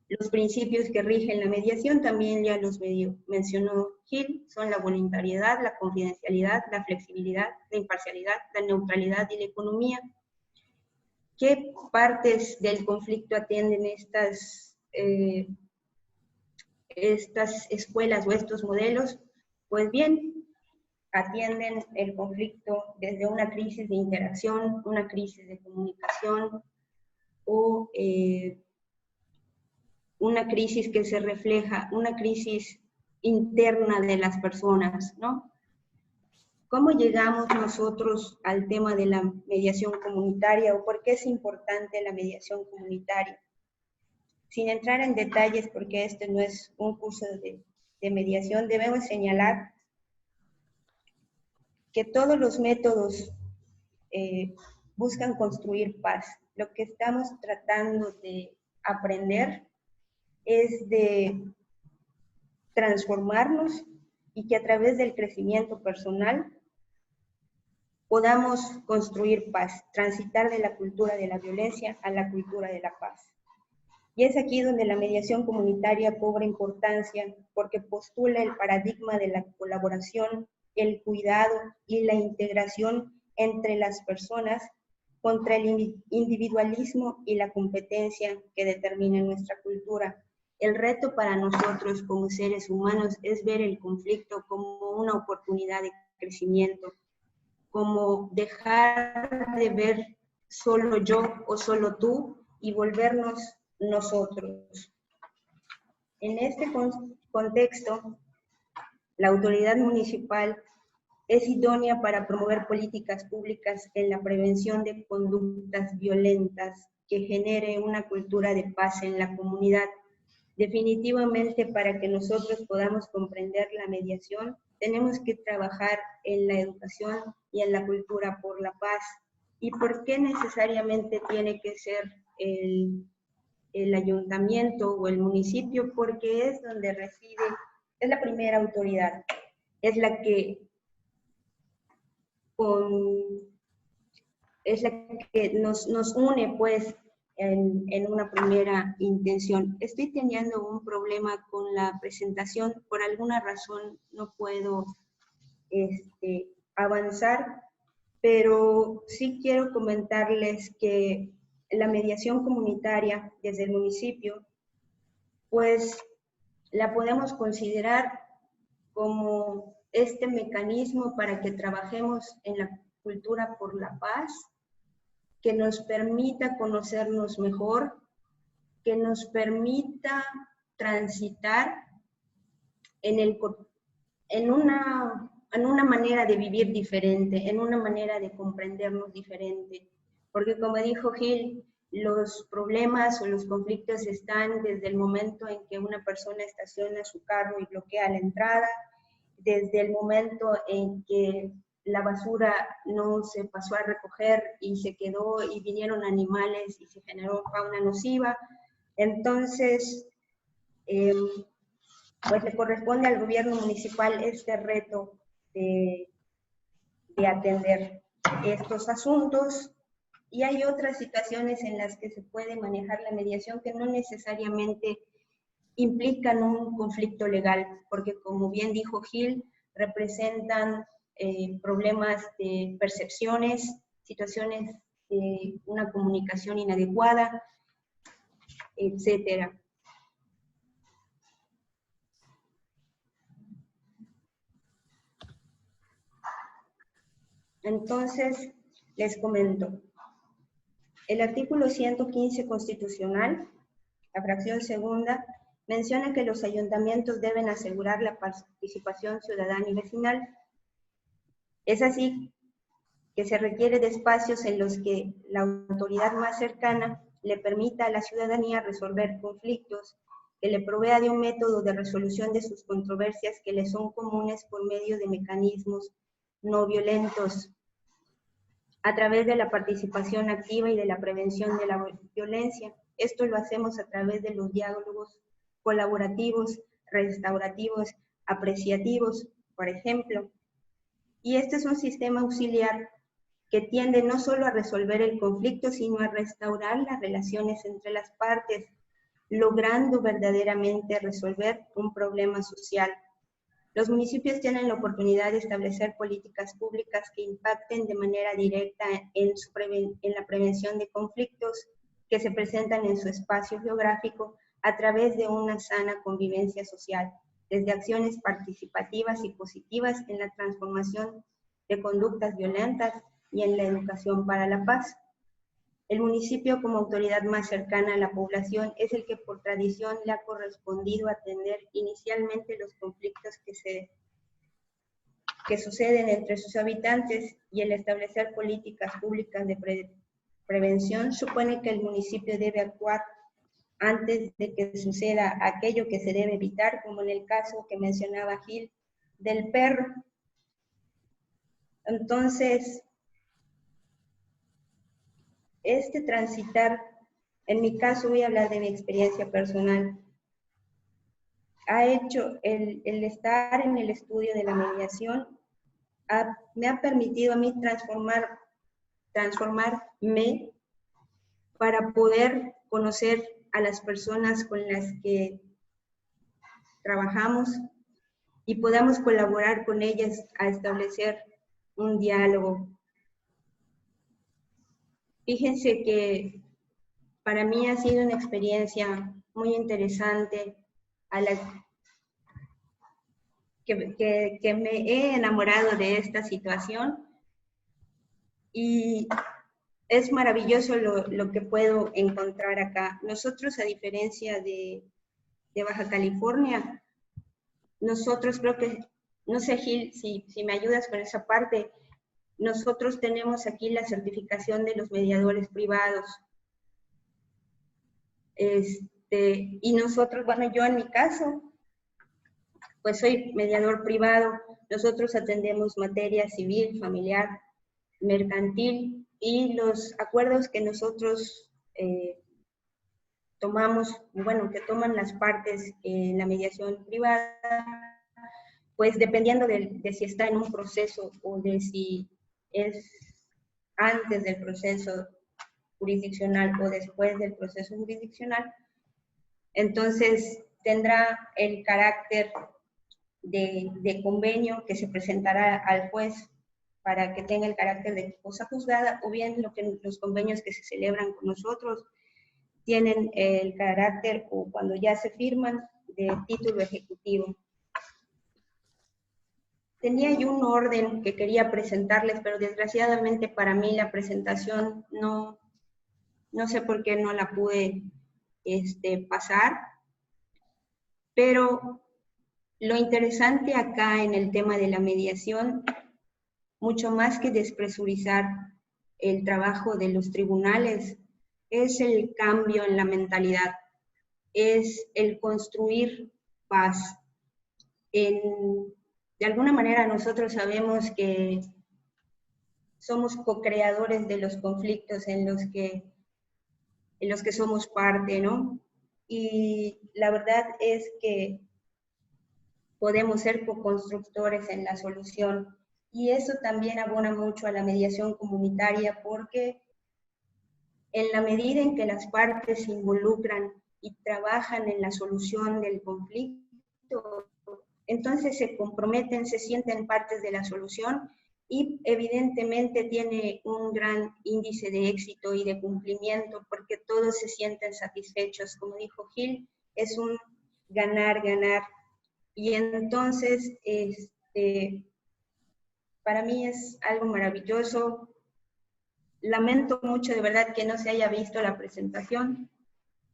Los principios que rigen la mediación también ya los mencionó Gil, son la voluntariedad, la confidencialidad, la flexibilidad, la imparcialidad, la neutralidad y la economía. ¿Qué partes del conflicto atienden estas escuelas o estos modelos? Pues bien, atienden el conflicto desde una crisis de interacción, una crisis de comunicación, o una crisis que se refleja, una crisis interna de las personas, ¿no? ¿Cómo llegamos nosotros al tema de la mediación comunitaria, o por qué es importante la mediación comunitaria? Sin entrar en detalles, porque este no es un curso de mediación, debemos señalar que todos los métodos buscan construir paz. Lo que estamos tratando de aprender es de transformarnos, y que a través del crecimiento personal podamos construir paz, transitar de la cultura de la violencia a la cultura de la paz. Y es aquí donde la mediación comunitaria cobra importancia, porque postula el paradigma de la colaboración, el cuidado y la integración entre las personas contra el individualismo y la competencia que determina nuestra cultura. El reto para nosotros como seres humanos es ver el conflicto como una oportunidad de crecimiento, como dejar de ver solo yo o solo tú y volvernos nosotros. En este contexto, la autoridad municipal es idónea para promover políticas públicas en la prevención de conductas violentas que genere una cultura de paz en la comunidad. Definitivamente, para que nosotros podamos comprender la mediación, tenemos que trabajar en la educación y en la cultura por la paz. ¿Y por qué necesariamente tiene que ser el ayuntamiento o el municipio? Porque es donde reside, es la primera autoridad, es la que nos une pues en una primera intención. Estoy teniendo un problema con la presentación, por alguna razón no puedo avanzar, pero sí quiero comentarles que la mediación comunitaria desde el municipio, pues la podemos considerar como este mecanismo para que trabajemos en la cultura por la paz, que nos permita conocernos mejor, que nos permita transitar en una manera de vivir diferente, en una manera de comprendernos diferente. Porque como dijo Gil, los problemas o los conflictos están desde el momento en que una persona estaciona su carro y bloquea la entrada, desde el momento en que la basura no se pasó a recoger y se quedó y vinieron animales y se generó fauna nociva. Entonces, pues le corresponde al gobierno municipal este reto de atender estos asuntos. Y hay otras situaciones en las que se puede manejar la mediación que no necesariamente implican un conflicto legal, porque como bien dijo Gil, representan problemas de percepciones, situaciones de una comunicación inadecuada, etcétera. Entonces, les comento. El artículo 115 constitucional, la fracción segunda, menciona que los ayuntamientos deben asegurar la participación ciudadana y vecinal. Es así que se requiere de espacios en los que la autoridad más cercana le permita a la ciudadanía resolver conflictos, que le provea de un método de resolución de sus controversias que le son comunes por medio de mecanismos no violentos, a través de la participación activa y de la prevención de la violencia. Esto lo hacemos a través de los diálogos colaborativos, restaurativos, apreciativos, por ejemplo. Y este es un sistema auxiliar que tiende no solo a resolver el conflicto, sino a restaurar las relaciones entre las partes, logrando verdaderamente resolver un problema social. Los municipios tienen la oportunidad de establecer políticas públicas que impacten de manera directa en la prevención de conflictos que se presentan en su espacio geográfico a través de una sana convivencia social, desde acciones participativas y positivas en la transformación de conductas violentas y en la educación para la paz. El municipio, como autoridad más cercana a la población, es el que por tradición le ha correspondido atender inicialmente los conflictos que suceden entre sus habitantes, y el establecer políticas públicas de prevención supone que el municipio debe actuar antes de que suceda aquello que se debe evitar, como en el caso que mencionaba Gil del perro. Entonces, transitar, en mi caso voy a hablar de mi experiencia personal, ha hecho el estar en el estudio de la mediación, me ha permitido a mí transformarme para poder conocer a las personas con las que trabajamos y podamos colaborar con ellas a establecer un diálogo. Fíjense que para mí ha sido una experiencia muy interesante a la que me he enamorado de esta situación y es maravilloso lo que puedo encontrar acá. Nosotros, a diferencia de Baja California, nosotros creo que, no sé Gil, si me ayudas con esa parte, nosotros tenemos aquí la certificación de los mediadores privados. Y nosotros, bueno, yo en mi caso, pues soy mediador privado. Nosotros atendemos materia civil, familiar, mercantil y los acuerdos que nosotros tomamos, bueno, que toman las partes en la mediación privada, pues dependiendo de si está en un proceso o de si es antes del proceso jurisdiccional o después del proceso jurisdiccional, entonces tendrá el carácter de convenio que se presentará al juez para que tenga el carácter de cosa juzgada, o bien los convenios que se celebran con nosotros tienen el carácter, o cuando ya se firman, de título ejecutivo. Tenía yo un orden que quería presentarles, pero desgraciadamente para mí la presentación no sé por qué no la pude pasar, pero lo interesante acá en el tema de la mediación, mucho más que despresurizar el trabajo de los tribunales, es el cambio en la mentalidad, es el construir paz. De alguna manera nosotros sabemos que somos co-creadores de los conflictos en los que somos parte, ¿no? Y la verdad es que podemos ser co-constructores en la solución. Y eso también abona mucho a la mediación comunitaria, porque en la medida en que las partes se involucran y trabajan en la solución del conflicto, entonces se comprometen, se sienten partes de la solución y evidentemente tiene un gran índice de éxito y de cumplimiento porque todos se sienten satisfechos. Como dijo Gil, es un ganar, ganar. Y entonces, para mí es algo maravilloso. Lamento mucho de verdad que no se haya visto la presentación,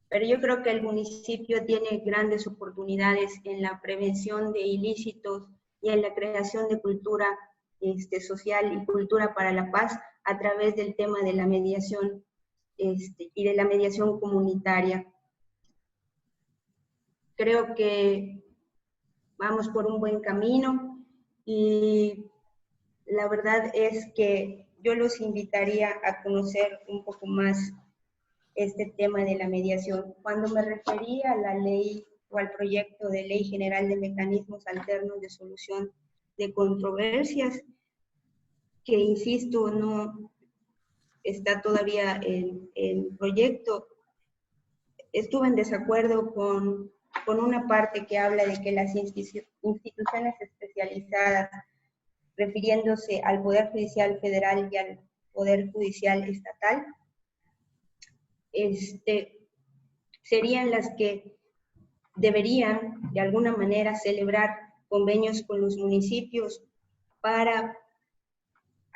pero yo creo que el municipio tiene grandes oportunidades en la prevención de ilícitos y en la creación de cultura social y cultura para la paz a través del tema de la mediación y de la mediación comunitaria. Creo que vamos por un buen camino y la verdad es que yo los invitaría a conocer un poco más este tema de la mediación. Cuando me refería a la ley o al proyecto de Ley General de Mecanismos Alternos de Solución de Controversias, que insisto, no está todavía en proyecto, estuve en desacuerdo con una parte que habla de que las instituciones especializadas, refiriéndose al Poder Judicial Federal y al Poder Judicial Estatal, serían las que deberían de alguna manera celebrar convenios con los municipios para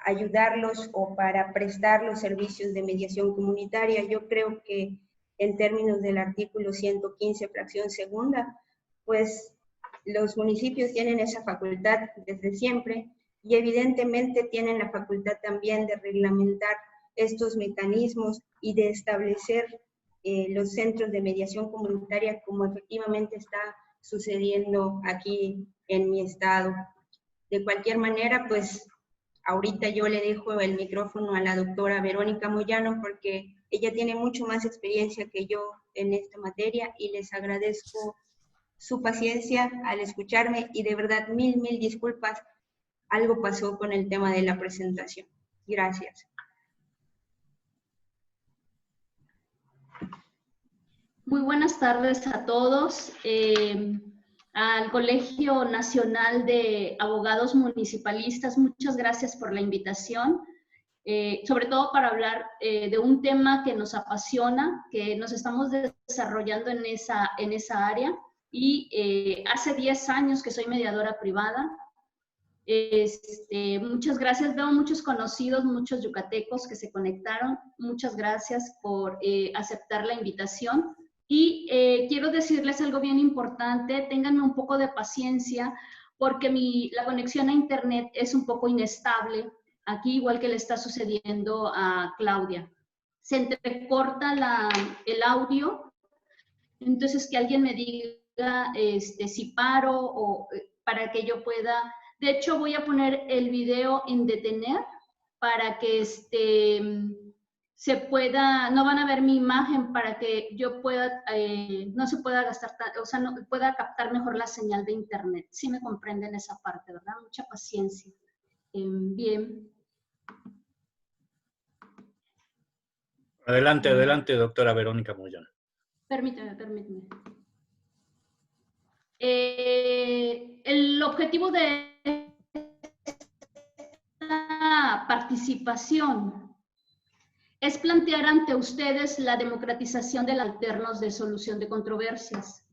ayudarlos o para prestar los servicios de mediación comunitaria. Yo creo que en términos del artículo 115, fracción segunda, pues los municipios tienen esa facultad desde siempre y evidentemente tienen la facultad también de reglamentar estos mecanismos y de establecer los centros de mediación comunitaria como efectivamente está sucediendo aquí en mi estado. De cualquier manera, pues ahorita yo le dejo el micrófono a la doctora Verónica Moyano porque ella tiene mucho más experiencia que yo en esta materia y les agradezco su paciencia al escucharme y de verdad mil disculpas algo pasó con el tema de la presentación. Gracias. Muy buenas tardes a todos. Al Colegio Nacional de Abogados Municipalistas, muchas gracias por la invitación, sobre todo para hablar de un tema que nos apasiona, que nos estamos desarrollando en esa área, y hace 10 años que soy mediadora privada. Muchas gracias, veo muchos conocidos, muchos yucatecos que se conectaron, muchas gracias por aceptar la invitación. Y quiero decirles algo bien importante, ténganme un poco de paciencia porque la conexión a internet es un poco inestable, aquí igual que le está sucediendo a Claudia. Se entrecorta el audio, entonces que alguien me diga si paro o para que yo pueda. De hecho, voy a poner el video en detener para que se pueda, no van a ver mi imagen para que yo pueda, no se pueda gastar, o sea, no pueda captar mejor la señal de internet. Sí me comprenden esa parte, ¿verdad? Mucha paciencia. Bien. Adelante, adelante, doctora Verónica Moyano. Permíteme. El objetivo de esta participación es plantear ante ustedes la democratización de los alternos de solución de controversias,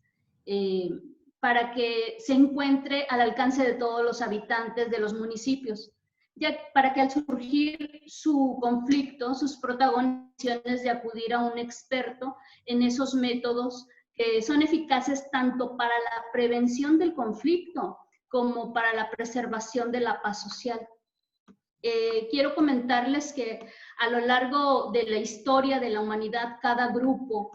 para que se encuentre al alcance de todos los habitantes de los municipios, ya para que al surgir su conflicto, sus protagonistas de acudir a un experto en esos métodos que son eficaces tanto para la prevención del conflicto como para la preservación de la paz social. Quiero comentarles que a lo largo de la historia de la humanidad, cada grupo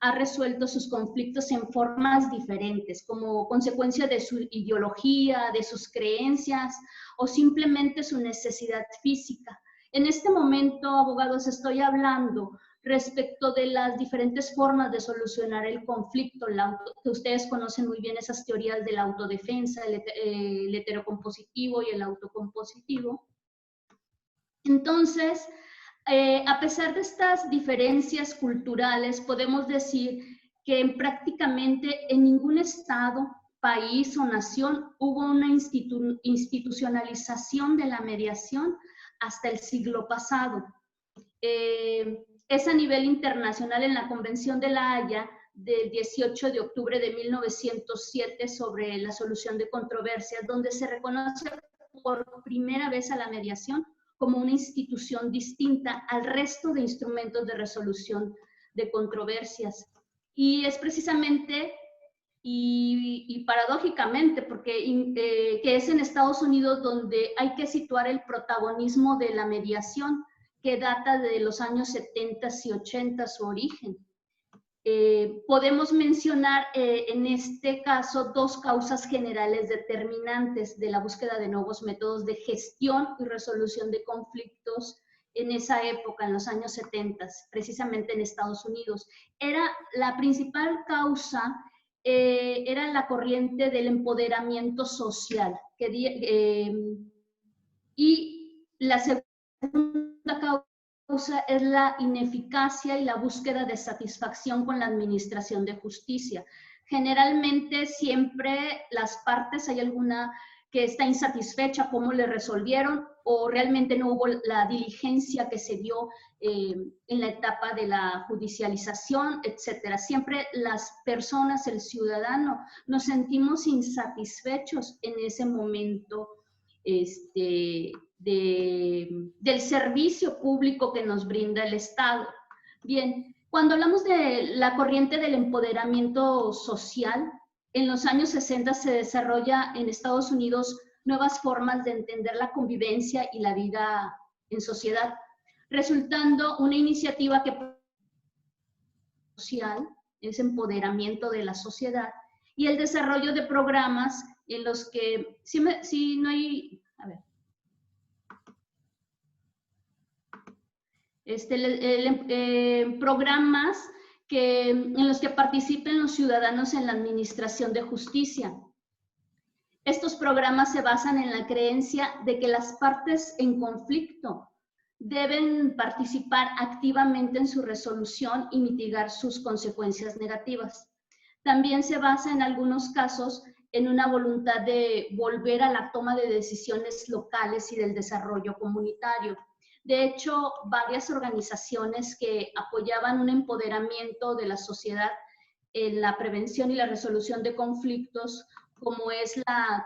ha resuelto sus conflictos en formas diferentes, como consecuencia de su ideología, de sus creencias o simplemente su necesidad física. En este momento, abogados, estoy hablando respecto de las diferentes formas de solucionar el conflicto, que ustedes conocen muy bien esas teorías de la autodefensa, el heterocompositivo y el autocompositivo. Entonces, a pesar de estas diferencias culturales, podemos decir que prácticamente en ningún estado, país o nación hubo una institucionalización de la mediación hasta el siglo pasado. Es a nivel internacional en la Convención de La Haya del 18 de octubre de 1907 sobre la solución de controversias, donde se reconoce por primera vez a la mediación como una institución distinta al resto de instrumentos de resolución de controversias. Y es precisamente y paradójicamente, porque que es en Estados Unidos donde hay que situar el protagonismo de la mediación, que data de los años 70 y 80 su origen. Podemos mencionar en este caso dos causas generales determinantes de la búsqueda de nuevos métodos de gestión y resolución de conflictos en esa época, en los años 70, precisamente en Estados Unidos. La principal causa era la corriente del empoderamiento social, y la segunda causa es la ineficacia y la búsqueda de satisfacción con la administración de justicia. Generalmente siempre las partes, hay alguna que está insatisfecha cómo le resolvieron o realmente no hubo la diligencia que se dio en la etapa de la judicialización, etcétera. Siempre las personas, el ciudadano, nos sentimos insatisfechos en ese momento del servicio público que nos brinda el Estado. Bien, cuando hablamos de la corriente del empoderamiento social, en los años 60 se desarrolla en Estados Unidos nuevas formas de entender la convivencia y la vida en sociedad, resultando una iniciativa que social es empoderamiento de la sociedad y el desarrollo de programas en los que, si no hay, a ver, programas en los que participen los ciudadanos en la administración de justicia. Estos programas se basan en la creencia de que las partes en conflicto deben participar activamente en su resolución y mitigar sus consecuencias negativas. También se basa en algunos casos en una voluntad de volver a la toma de decisiones locales y del desarrollo comunitario. De hecho, varias organizaciones que apoyaban un empoderamiento de la sociedad en la prevención y la resolución de conflictos, como es la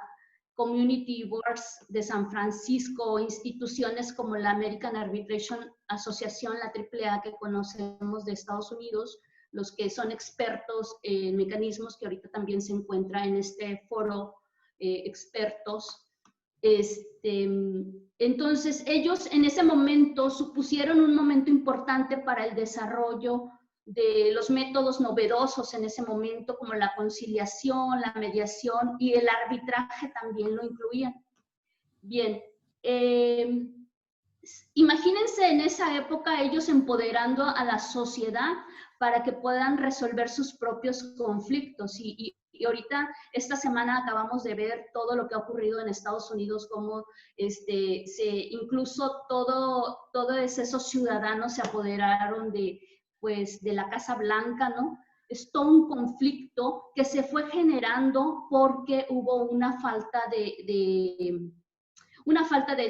Community Boards de San Francisco, instituciones como la American Arbitration Association, la AAA que conocemos de Estados Unidos, los que son expertos en mecanismos que ahorita también se encuentra en este foro expertos. Entonces, ellos en ese momento supusieron un momento importante para el desarrollo de los métodos novedosos en ese momento, como la conciliación, la mediación y el arbitraje también lo incluían. Bien, imagínense en esa época ellos empoderando a la sociedad para que puedan resolver sus propios conflictos. Y ahorita, esta semana acabamos de ver todo lo que ha ocurrido en Estados Unidos, como incluso todos esos ciudadanos se apoderaron de la Casa Blanca, ¿no? Es todo un conflicto que se fue generando porque hubo una falta de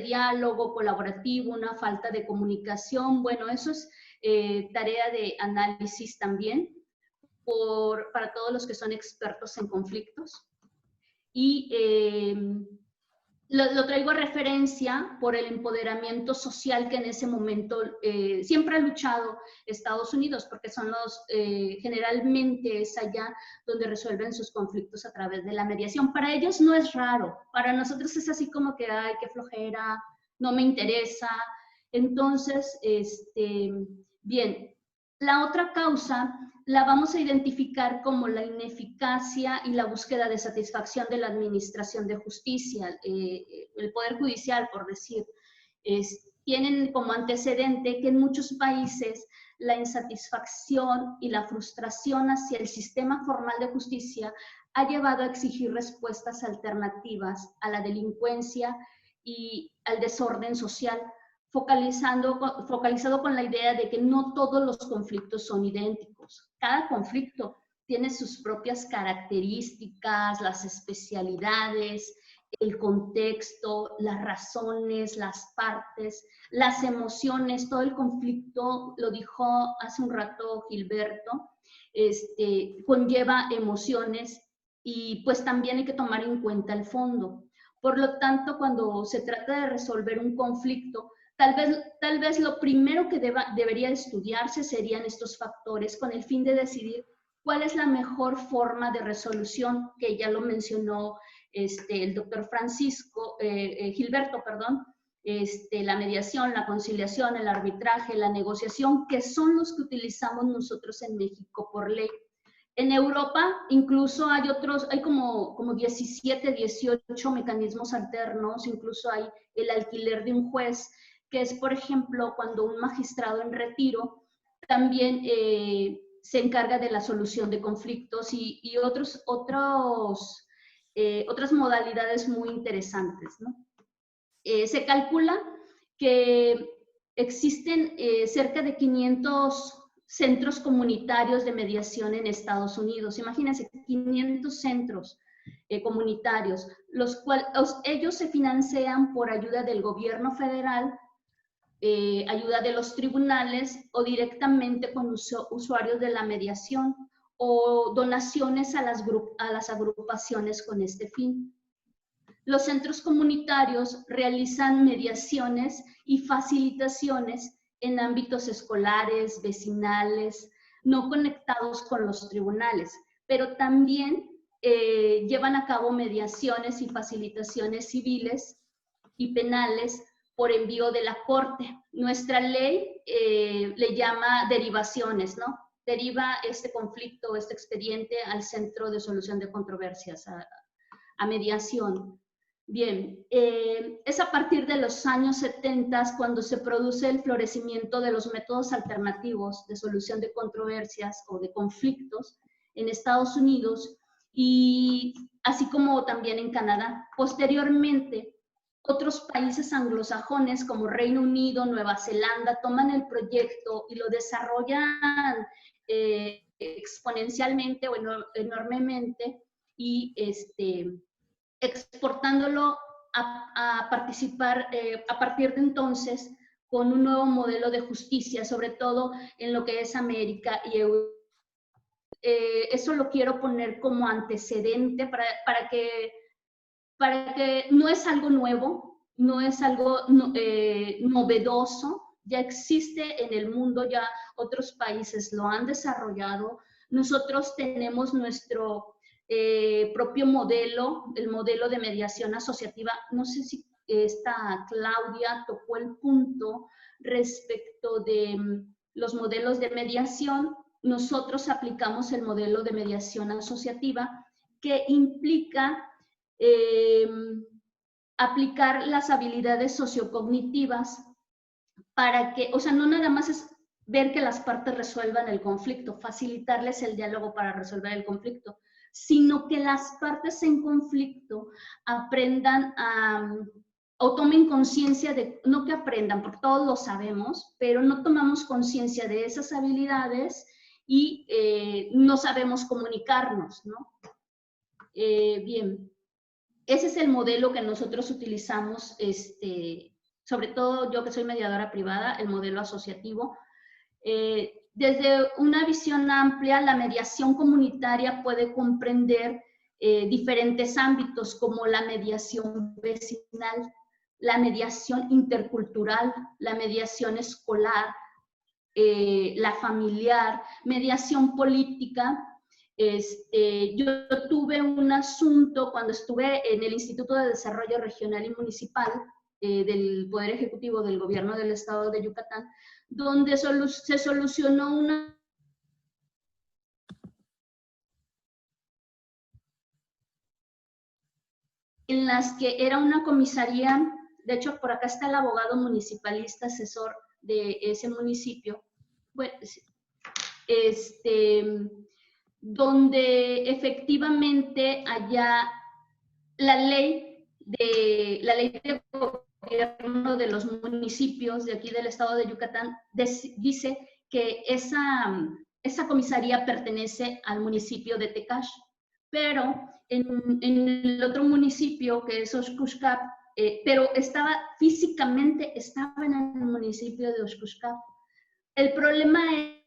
diálogo colaborativo, una falta de comunicación. Bueno, eso es tarea de análisis también para todos los que son expertos en conflictos. Y lo traigo a referencia por el empoderamiento social que en ese momento siempre ha luchado Estados Unidos, porque son generalmente es allá donde resuelven sus conflictos a través de la mediación. Para ellos no es raro, para nosotros es así como que, ay, qué flojera, no me interesa. Entonces, bien, la otra causa la vamos a identificar como la ineficacia y la búsqueda de satisfacción de la administración de justicia. El Poder Judicial, por decir, tienen como antecedente que en muchos países la insatisfacción y la frustración hacia el sistema formal de justicia ha llevado a exigir respuestas alternativas a la delincuencia y al desorden social, focalizado con la idea de que no todos los conflictos son idénticos. Cada conflicto tiene sus propias características, las especialidades, el contexto, las razones, las partes, las emociones. Todo el conflicto, lo dijo hace un rato Gilberto, conlleva emociones y pues también hay que tomar en cuenta el fondo. Por lo tanto, cuando se trata de resolver un conflicto, tal vez lo primero que debería estudiarse serían estos factores con el fin de decidir cuál es la mejor forma de resolución, que ya lo mencionó el doctor Gilberto, la mediación, la conciliación, el arbitraje, la negociación, que son los que utilizamos nosotros en México por ley. En Europa incluso hay como 17, 18 mecanismos alternos, incluso hay el alquiler de un juez, que es, por ejemplo, cuando un magistrado en retiro también se encarga de la solución de conflictos y otras modalidades muy interesantes, ¿no? Se calcula que existen cerca de 500 centros comunitarios de mediación en Estados Unidos. Imagínense, 500 centros comunitarios, los cuales ellos se financian por ayuda del gobierno federal, ayuda de los tribunales o directamente con usuarios de la mediación o donaciones a las agrupaciones con este fin. Los centros comunitarios realizan mediaciones y facilitaciones en ámbitos escolares, vecinales, no conectados con los tribunales, pero también llevan a cabo mediaciones y facilitaciones civiles y penales por envío de la corte. Nuestra ley le llama derivaciones, ¿no? Deriva este conflicto, este expediente al Centro de Solución de Controversias, a mediación. Bien, es a partir de los años 70 cuando se produce el florecimiento de los métodos alternativos de solución de controversias o de conflictos en Estados Unidos, y así como también en Canadá. Posteriormente, otros países anglosajones como Reino Unido, Nueva Zelanda, toman el proyecto y lo desarrollan exponencialmente o enormemente y exportándolo a participar a partir de entonces con un nuevo modelo de justicia, sobre todo en lo que es América y Europa. Eso lo quiero poner como antecedente para que no es algo nuevo, no es algo novedoso, ya existe en el mundo, ya otros países lo han desarrollado. Nosotros tenemos nuestro propio modelo, el modelo de mediación asociativa. No sé si esta Claudia tocó el punto respecto de los modelos de mediación. Nosotros aplicamos el modelo de mediación asociativa que implica aplicar las habilidades sociocognitivas para que, o sea, no nada más es ver que las partes resuelvan el conflicto, facilitarles el diálogo para resolver el conflicto, sino que las partes en conflicto aprendan o tomen conciencia de, no que aprendan, porque todos lo sabemos, pero no tomamos conciencia de esas habilidades y no sabemos comunicarnos, ¿no? Bien. Ese es el modelo que nosotros utilizamos, sobre todo yo que soy mediadora privada, el modelo asociativo. Desde una visión amplia, la mediación comunitaria puede comprender diferentes ámbitos como la mediación vecinal, la mediación intercultural, la mediación escolar, la familiar, mediación política. Yo tuve un asunto cuando estuve en el Instituto de Desarrollo Regional y Municipal del Poder Ejecutivo del Gobierno del Estado de Yucatán, donde se solucionó una en las que era una comisaría, de hecho por acá está el abogado municipalista asesor de ese municipio, pues, donde efectivamente allá la ley de gobierno de los municipios de aquí del estado de Yucatán dice que esa comisaría pertenece al municipio de Tecash, pero en el otro municipio que es Oshkushkap, pero físicamente estaba en el municipio de Oshkushkap. El problema es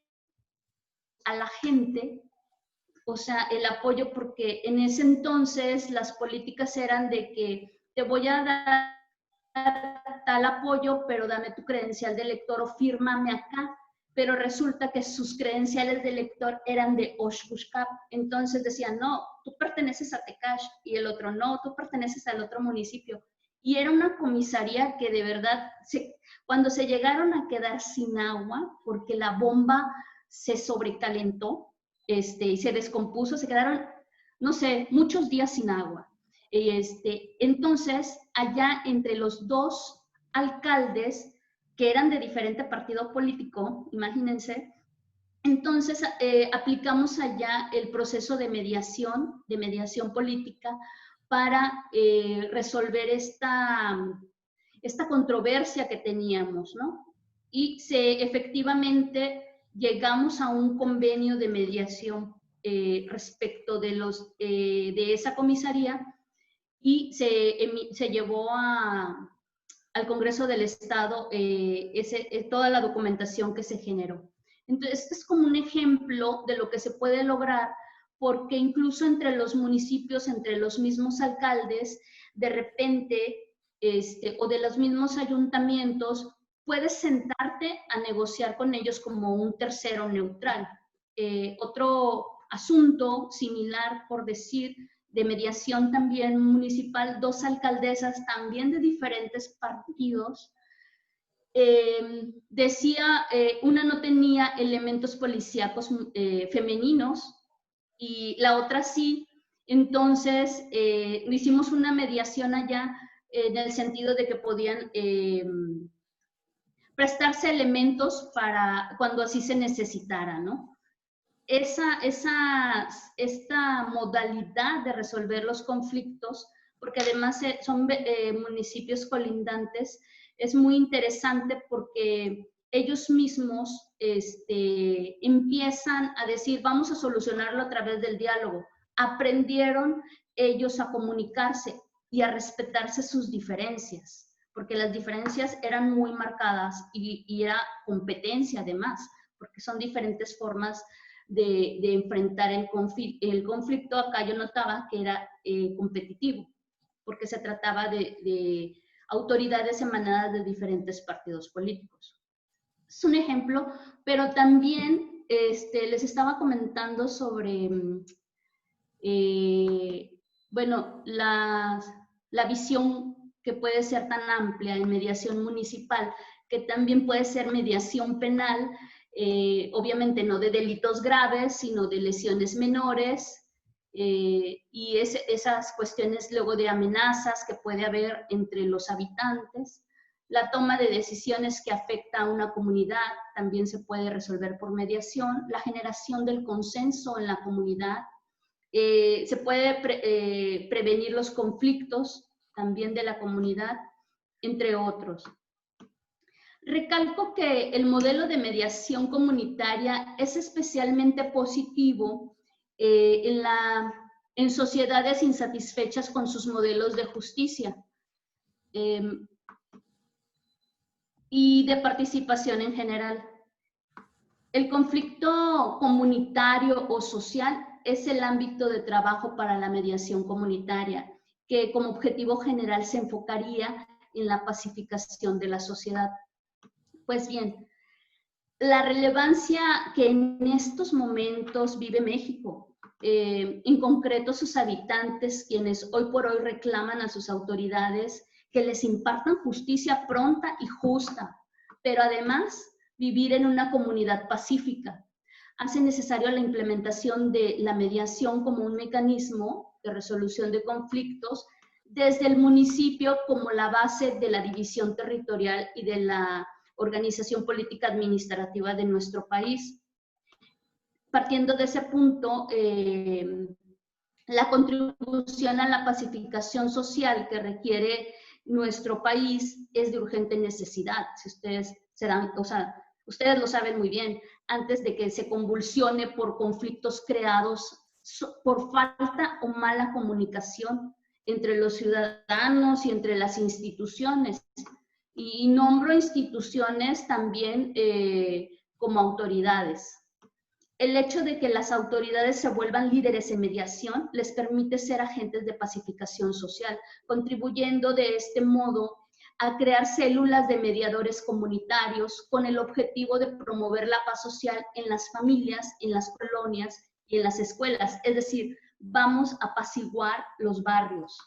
a la gente, o sea, el apoyo, porque en ese entonces las políticas eran de que te voy a dar tal apoyo, pero dame tu credencial de elector o fírmame acá, pero resulta que sus credenciales de elector eran de Oshkushkap, entonces decían, no, tú perteneces a Tecash, y el otro, no, tú perteneces al otro municipio, y era una comisaría que de verdad, cuando se llegaron a quedar sin agua, porque la bomba se sobrecalentó, y se descompuso, se quedaron, no sé, muchos días sin agua. Entonces, allá entre los dos alcaldes, que eran de diferente partido político, imagínense, entonces aplicamos allá el proceso de mediación política para resolver esta controversia que teníamos, ¿no? Y efectivamente llegamos a un convenio de mediación respecto de esa comisaría y se llevó al Congreso del Estado toda la documentación que se generó. Entonces, este es como un ejemplo de lo que se puede lograr, porque incluso entre los municipios, entre los mismos alcaldes, de repente, o de los mismos ayuntamientos, puedes sentarte a negociar con ellos como un tercero neutral. Otro asunto similar, por decir, de mediación también municipal, dos alcaldesas también de diferentes partidos, decía, una no tenía elementos policíacos femeninos y la otra sí. Entonces, hicimos una mediación allá en el sentido de que podían prestarse elementos para cuando así se necesitara, ¿no? esta modalidad de resolver los conflictos, porque además son municipios colindantes, es muy interesante porque ellos mismos empiezan a decir, vamos a solucionarlo a través del diálogo. Aprendieron ellos a comunicarse y a respetarse sus diferencias, porque las diferencias eran muy marcadas y era competencia además, porque son diferentes formas de enfrentar el conflicto. Acá yo notaba que era competitivo, porque se trataba de autoridades emanadas de diferentes partidos políticos. Es un ejemplo, pero también les estaba comentando sobre, bueno, la visión que puede ser tan amplia en mediación municipal, que también puede ser mediación penal, obviamente no de delitos graves, sino de lesiones menores, y esas cuestiones luego de amenazas que puede haber entre los habitantes. La toma de decisiones que afecta a una comunidad también se puede resolver por mediación. La generación del consenso en la comunidad. Se puede prevenir los conflictos también de la comunidad, entre otros. Recalco que el modelo de mediación comunitaria es especialmente positivo en sociedades insatisfechas con sus modelos de justicia y de participación en general. El conflicto comunitario o social es el ámbito de trabajo para la mediación comunitaria, que como objetivo general se enfocaría en la pacificación de la sociedad. Pues bien, la relevancia que en estos momentos vive México, en concreto sus habitantes, quienes hoy por hoy reclaman a sus autoridades que les impartan justicia pronta y justa, pero además vivir en una comunidad pacífica, hace necesario la implementación de la mediación como un mecanismo de resolución de conflictos desde el municipio como la base de la división territorial y de la organización política administrativa de nuestro país. Partiendo de ese punto, la contribución a la pacificación social que requiere nuestro país es de urgente necesidad. Si ustedes se dan, o sea, ustedes lo saben muy bien, antes de que se convulsione por conflictos creados por falta o mala comunicación entre los ciudadanos y entre las instituciones. Y nombro instituciones también como autoridades. El hecho de que las autoridades se vuelvan líderes en mediación les permite ser agentes de pacificación social, contribuyendo de este modo a crear células de mediadores comunitarios con el objetivo de promover la paz social en las familias, en las colonias y en las escuelas. Es decir, vamos a apaciguar los barrios.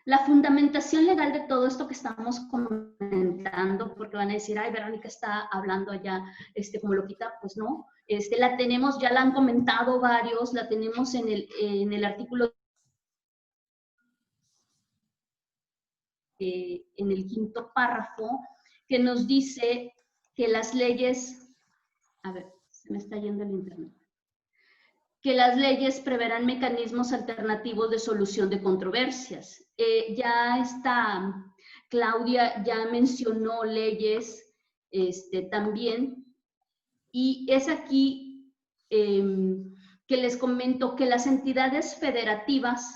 La fundamentación legal de todo esto que estamos comentando, porque van a decir, ay, Verónica está hablando allá como loquita, pues no, la tenemos, ya la han comentado varios, la tenemos en el artículo, en el 5º párrafo, que nos dice que las leyes, a ver, se me está yendo el internet, que las leyes preverán mecanismos alternativos de solución de controversias. Ya está, Claudia ya mencionó leyes también, y es aquí que les comento que las entidades federativas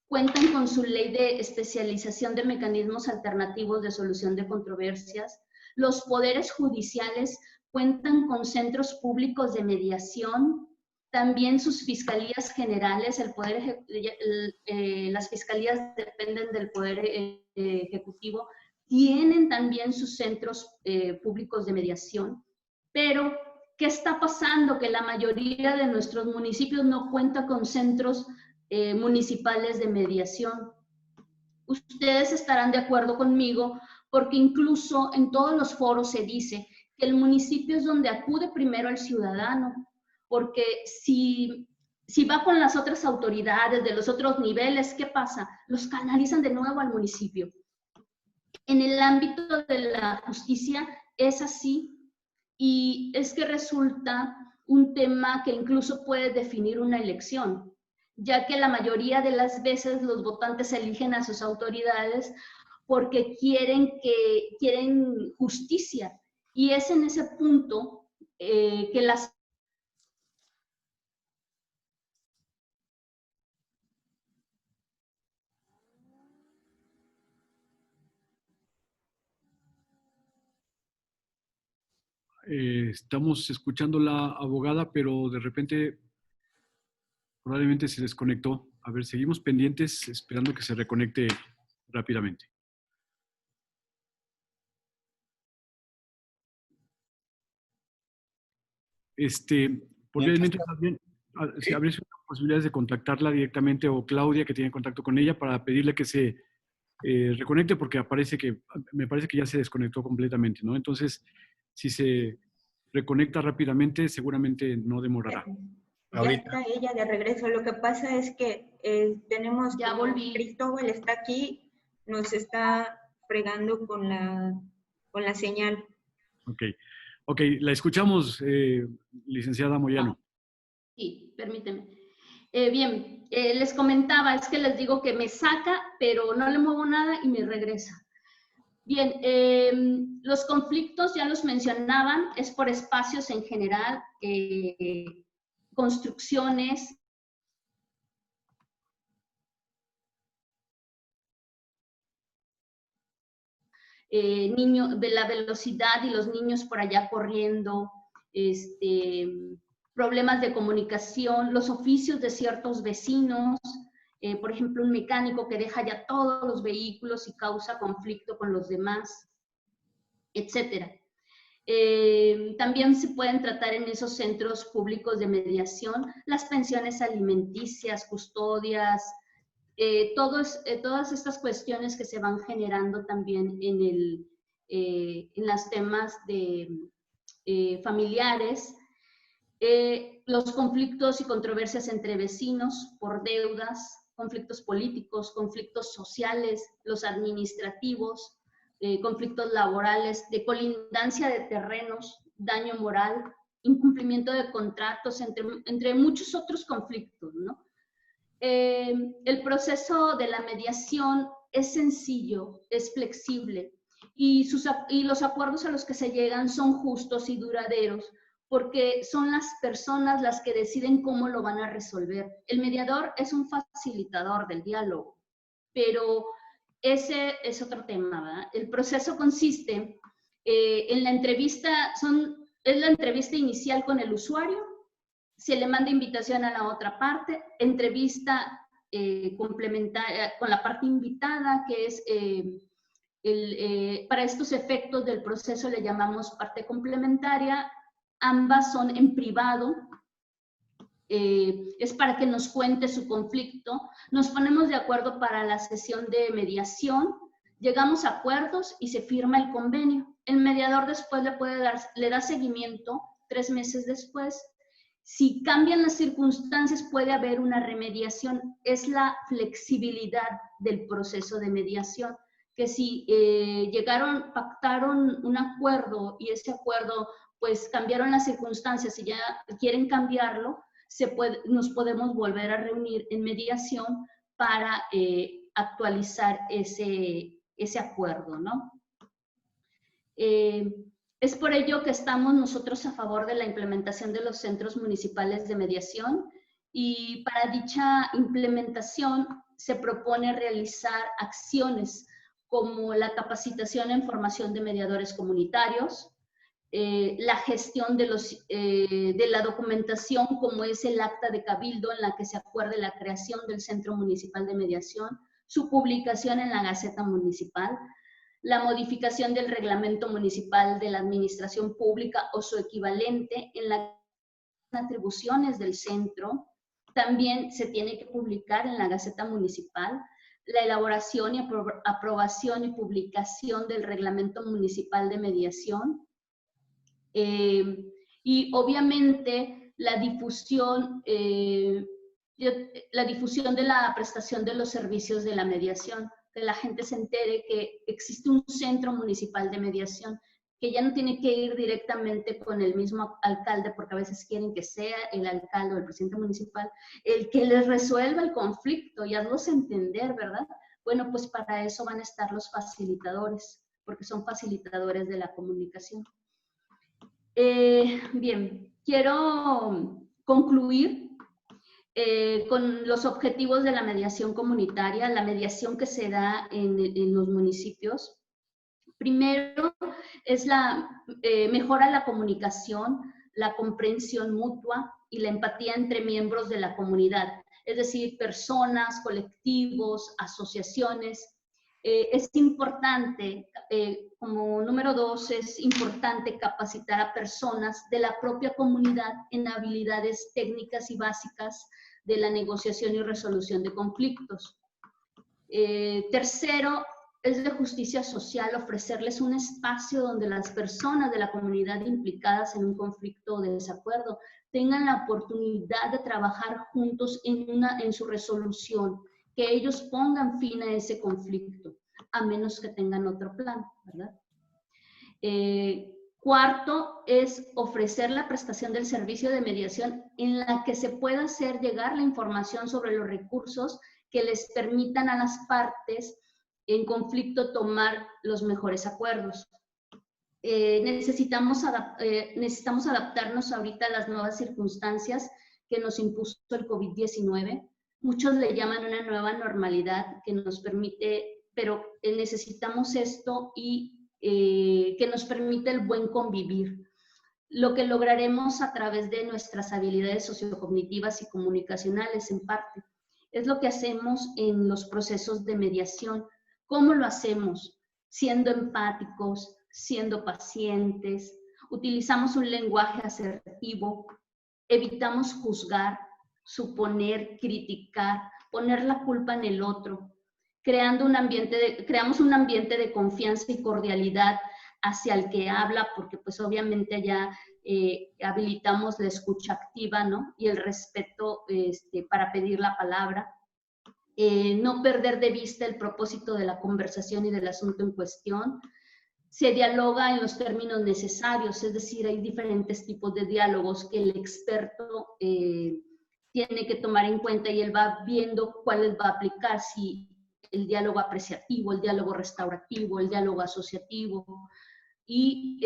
cuentan con su ley de especialización de mecanismos alternativos de solución de controversias. Los poderes judiciales cuentan con centros públicos de mediación. También sus fiscalías generales, las fiscalías dependen del Poder Ejecutivo, tienen también sus centros públicos de mediación. Pero, ¿qué está pasando? Que la mayoría de nuestros municipios no cuenta con centros municipales de mediación. Ustedes estarán de acuerdo conmigo, porque incluso en todos los foros se dice que el municipio es donde acude primero el ciudadano, porque si va con las otras autoridades de los otros niveles, ¿qué pasa? Los canalizan de nuevo al municipio. En el ámbito de la justicia es así. y es que resulta un tema que incluso puede definir una elección, ya que la mayoría de las veces los votantes eligen a sus autoridades porque quieren justicia, y es en ese punto que las estamos escuchando a la abogada, pero de repente probablemente se desconectó. A ver, seguimos pendientes, esperando que se reconecte rápidamente. Probablemente también si habría posibilidades de contactarla directamente, o Claudia, que tiene contacto con ella, para pedirle que se reconecte, porque me parece que ya se desconectó completamente, ¿no? Entonces, si se reconecta rápidamente, seguramente no demorará. Ya está ella de regreso. Lo que pasa es que tenemos, ya volví. Cristóbal está aquí, nos está fregando con la señal. Ok, la escuchamos, licenciada Moyano. Sí, permíteme. Bien, les comentaba, es que les digo que me saca, pero no le muevo nada y me regresa. Bien, los conflictos ya los mencionaban, es por espacios en general, construcciones, de la velocidad y los niños por allá corriendo, problemas de comunicación, los oficios de ciertos vecinos, por ejemplo, un mecánico que deja ya todos los vehículos y causa conflicto con los demás, etcétera. También se pueden tratar en esos centros públicos de mediación las pensiones alimenticias, custodias, todas estas cuestiones que se van generando también en los temas familiares, los conflictos y controversias entre vecinos por deudas, conflictos políticos, conflictos sociales, los administrativos, conflictos laborales, de colindancia de terrenos, daño moral, incumplimiento de contratos, entre muchos otros conflictos, ¿no? El proceso de la mediación es sencillo, es flexible, y los acuerdos a los que se llegan son justos y duraderos, porque son las personas las que deciden cómo lo van a resolver. El mediador es un facilitador del diálogo, pero ese es otro tema, ¿verdad? El proceso consiste en la entrevista, es la entrevista inicial con el usuario, se le manda invitación a la otra parte, entrevista complementaria con la parte invitada, que es para estos efectos del proceso le llamamos parte complementaria. Ambas son en privado, es para que nos cuente su conflicto. Nos ponemos de acuerdo para la sesión de mediación, llegamos a acuerdos y se firma el convenio. El mediador después le da seguimiento 3 meses después. Si cambian las circunstancias, puede haber una remediación. Es la flexibilidad del proceso de mediación, que si pactaron un acuerdo y ese acuerdo, pues cambiaron las circunstancias y ya quieren cambiarlo, nos podemos volver a reunir en mediación para actualizar ese acuerdo, ¿no? Es por ello que estamos nosotros a favor de la implementación de los centros municipales de mediación, y para dicha implementación se propone realizar acciones como la capacitación en formación de mediadores comunitarios, la gestión de la documentación, como es el acta de cabildo en la que se acuerde la creación del Centro Municipal de Mediación, su publicación en la Gaceta Municipal, la modificación del reglamento municipal de la administración pública o su equivalente en las atribuciones del centro. También se tiene que publicar en la Gaceta Municipal la elaboración y aprobación y publicación del reglamento municipal de mediación. Y obviamente la difusión de la prestación de los servicios de la mediación, que la gente se entere que existe un centro municipal de mediación, que ya no tiene que ir directamente con el mismo alcalde, porque a veces quieren que sea el alcalde o el presidente municipal el que les resuelva el conflicto y hazlos entender, ¿verdad? Bueno, pues para eso van a estar los facilitadores, porque son facilitadores de la comunicación. Bien, quiero concluir con los objetivos de la mediación comunitaria, la mediación que se da en los municipios. Primero es mejora la comunicación, la comprensión mutua y la empatía entre miembros de la comunidad, es decir, personas, colectivos, asociaciones. Es importante, como número 2, es importante capacitar a personas de la propia comunidad en habilidades técnicas y básicas de la negociación y resolución de conflictos. Tercero, es de justicia social ofrecerles un espacio donde las personas de la comunidad implicadas en un conflicto o desacuerdo tengan la oportunidad de trabajar juntos en su resolución, que ellos pongan fin a ese conflicto, a menos que tengan otro plan, ¿verdad? Cuarto, es ofrecer la prestación del servicio de mediación en la que se pueda hacer llegar la información sobre los recursos que les permitan a las partes en conflicto tomar los mejores acuerdos. Necesitamos adaptarnos ahorita a las nuevas circunstancias que nos impuso el COVID-19. Muchos le llaman una nueva normalidad que nos permite, pero necesitamos esto y que nos permite el buen convivir. Lo que lograremos a través de nuestras habilidades sociocognitivas y comunicacionales en parte. Es lo que hacemos en los procesos de mediación. ¿Cómo lo hacemos? Siendo empáticos, siendo pacientes, utilizamos un lenguaje asertivo, evitamos juzgar, suponer, criticar, poner la culpa en el otro, creamos un ambiente de confianza y cordialidad hacia el que habla, porque pues obviamente allá habilitamos la escucha activa, ¿no? Y el respeto para pedir la palabra. No perder de vista el propósito de la conversación y del asunto en cuestión. Se dialoga en los términos necesarios, es decir, hay diferentes tipos de diálogos que el experto tiene que tomar en cuenta y él va viendo cuáles va a aplicar, si el diálogo apreciativo, el diálogo restaurativo, el diálogo asociativo. Y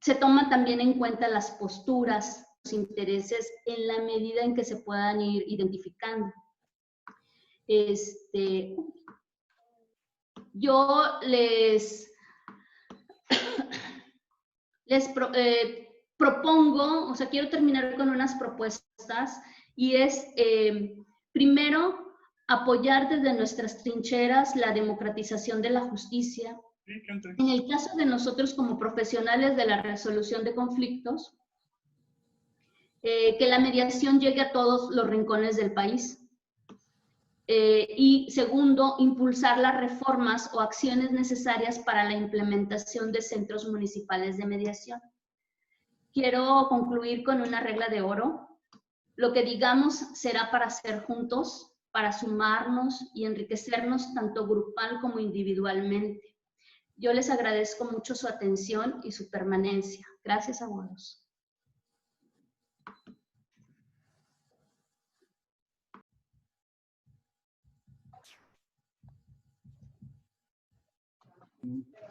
se toman también en cuenta las posturas, los intereses en la medida en que se puedan ir identificando. Yo les propongo, o sea, quiero terminar con unas propuestas y es, primero, apoyar desde nuestras trincheras la democratización de la justicia. En el caso de nosotros como profesionales de la resolución de conflictos, que la mediación llegue a todos los rincones del país. Y segundo, impulsar las reformas o acciones necesarias para la implementación de centros municipales de mediación. Quiero concluir con una regla de oro. Lo que digamos será para hacer juntos, para sumarnos y enriquecernos tanto grupal como individualmente. Yo les agradezco mucho su atención y su permanencia. Gracias, abogados.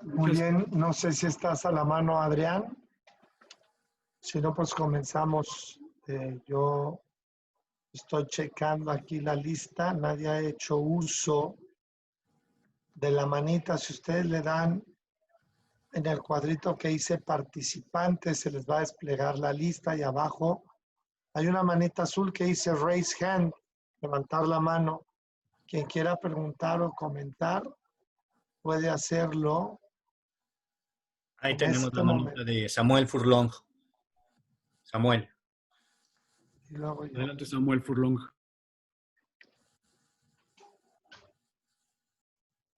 Muy bien, no sé si estás a la mano, Adrián. Si no, pues comenzamos. Yo estoy checando aquí la lista. Nadie ha hecho uso de la manita. Si ustedes le dan en el cuadrito que dice participantes, se les va a desplegar la lista y abajo hay una manita azul que dice raise hand, levantar la mano. Quien quiera preguntar o comentar puede hacerlo. Ahí tenemos la manita de Samuel Furlong. Samuel. Adelante, Samuel Furlong.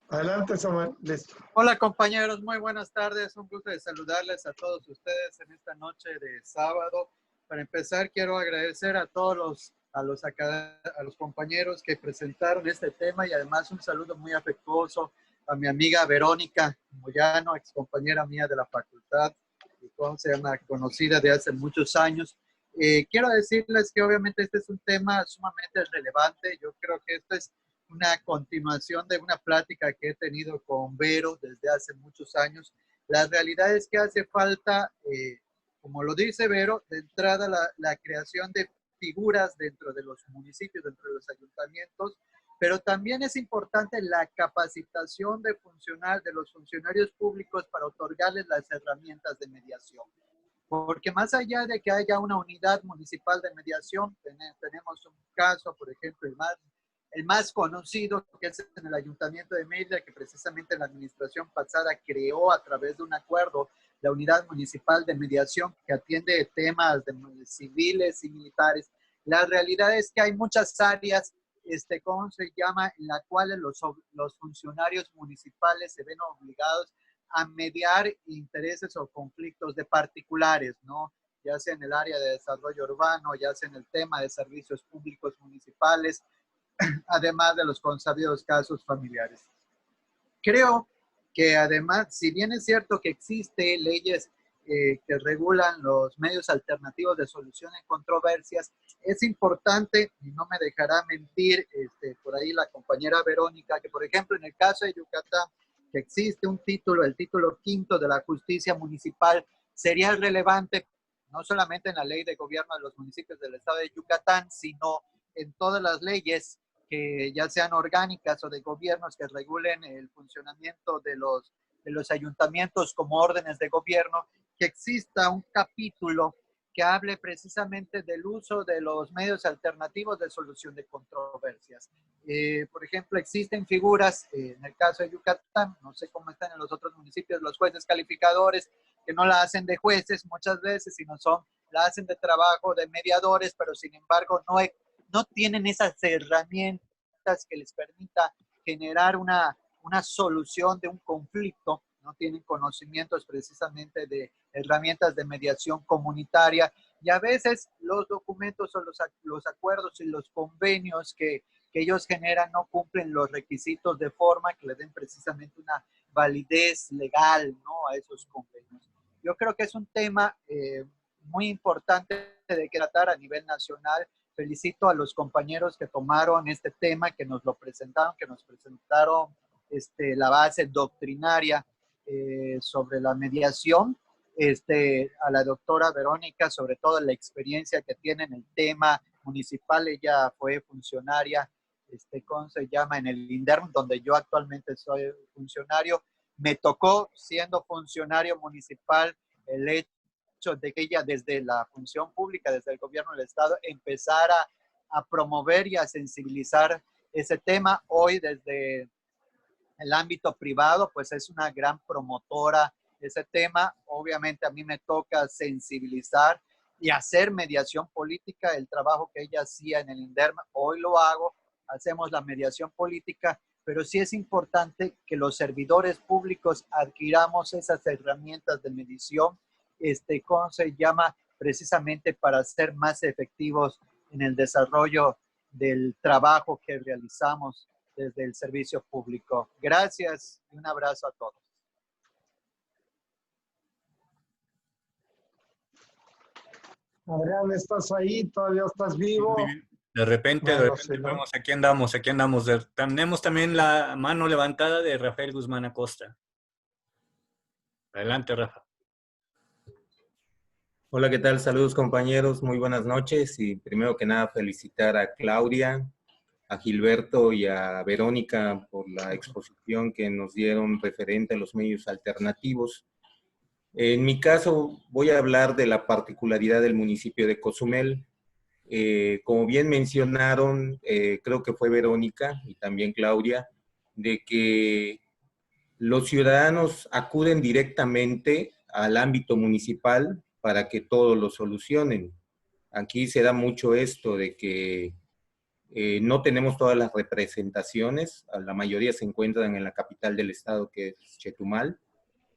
Adelante, Samuel. Listo. Hola, compañeros. Muy buenas tardes. Un gusto de saludarles a todos ustedes en esta noche de sábado. Para empezar, quiero agradecer a todos a los compañeros que presentaron este tema y además un saludo muy afectuoso a mi amiga Verónica Moyano, ex compañera mía de la facultad, y conocida de hace muchos años. Quiero decirles que obviamente este es un tema sumamente relevante. Yo creo que esto es una continuación de una plática que he tenido con Vero desde hace muchos años. La realidad es que hace falta, como lo dice Vero, de entrada la creación de figuras dentro de los municipios, dentro de los ayuntamientos, pero también es importante la capacitación de los funcionarios públicos para otorgarles las herramientas de mediación. Porque más allá de que haya una unidad municipal de mediación, tenemos un caso, por ejemplo, el más conocido, que es en el Ayuntamiento de Mérida, que precisamente la administración pasada creó a través de un acuerdo la unidad municipal de mediación que atiende temas civiles y militares. La realidad es que hay muchas áreas, ¿cómo se llama?, en las cuales los funcionarios municipales se ven obligados a mediar intereses o conflictos de particulares, ¿no? Ya sea en el área de desarrollo urbano, ya sea en el tema de servicios públicos municipales, además de los consabidos casos familiares. Creo que además, si bien es cierto que existen leyes que regulan los medios alternativos de solución de controversias, es importante, y no me dejará mentir por ahí la compañera Verónica, que por ejemplo en el caso de Yucatán, que existe un título, el título 5 de la justicia municipal, sería relevante no solamente en la ley de gobierno de los municipios del estado de Yucatán, sino en todas las leyes que ya sean orgánicas o de gobiernos que regulen el funcionamiento de los ayuntamientos como órdenes de gobierno, que exista un capítulo que hable precisamente del uso de los medios alternativos de solución de controversias. Por ejemplo, existen figuras, en el caso de Yucatán, no sé cómo están en los otros municipios, los jueces calificadores, que no la hacen de jueces muchas veces, sino la hacen de trabajo de mediadores, pero sin embargo no tienen esas herramientas que les permita generar una solución de un conflicto, no tienen conocimientos precisamente de herramientas de mediación comunitaria, y a veces los documentos o los acuerdos y los convenios que ellos generan no cumplen los requisitos de forma que le den precisamente una validez legal, ¿no?, a esos convenios. Yo creo que es un tema muy importante de tratar a nivel nacional. Felicito a los compañeros que tomaron este tema, que nos lo presentaron, la base doctrinaria sobre la mediación, a la doctora Verónica, sobre todo la experiencia que tiene en el tema municipal. Ella fue funcionaria, ¿cómo se llama?, en el INDERM, donde yo actualmente soy funcionario. Me tocó, siendo funcionario municipal, el hecho de que ella desde la función pública, desde el gobierno del Estado, empezara a promover y a sensibilizar ese tema. Hoy desde el ámbito privado, pues es una gran promotora de ese tema. Obviamente a mí me toca sensibilizar y hacer mediación política. El trabajo que ella hacía en el INDERM, hoy lo hago, hacemos la mediación política, pero sí es importante que los servidores públicos adquiramos esas herramientas de medición, ¿cómo se llama?, precisamente para ser más efectivos en el desarrollo del trabajo que realizamos desde el servicio público. Gracias y un abrazo a todos. Adrián, ¿estás ahí? ¿Todavía estás vivo? De repente, vemos, aquí andamos. Tenemos también la mano levantada de Rafael Guzmán Acosta. Adelante, Rafa. Hola, ¿qué tal? Saludos, compañeros. Muy buenas noches. Y primero que nada, felicitar a Claudia, a Gilberto y a Verónica por la exposición que nos dieron referente a los medios alternativos. En mi caso, voy a hablar de la particularidad del municipio de Cozumel. Como bien mencionaron, creo que fue Verónica y también Claudia, de que los ciudadanos acuden directamente al ámbito municipal para que todo lo solucionen. Aquí se da mucho esto de que no tenemos todas las representaciones, la mayoría se encuentran en la capital del estado, que es Chetumal,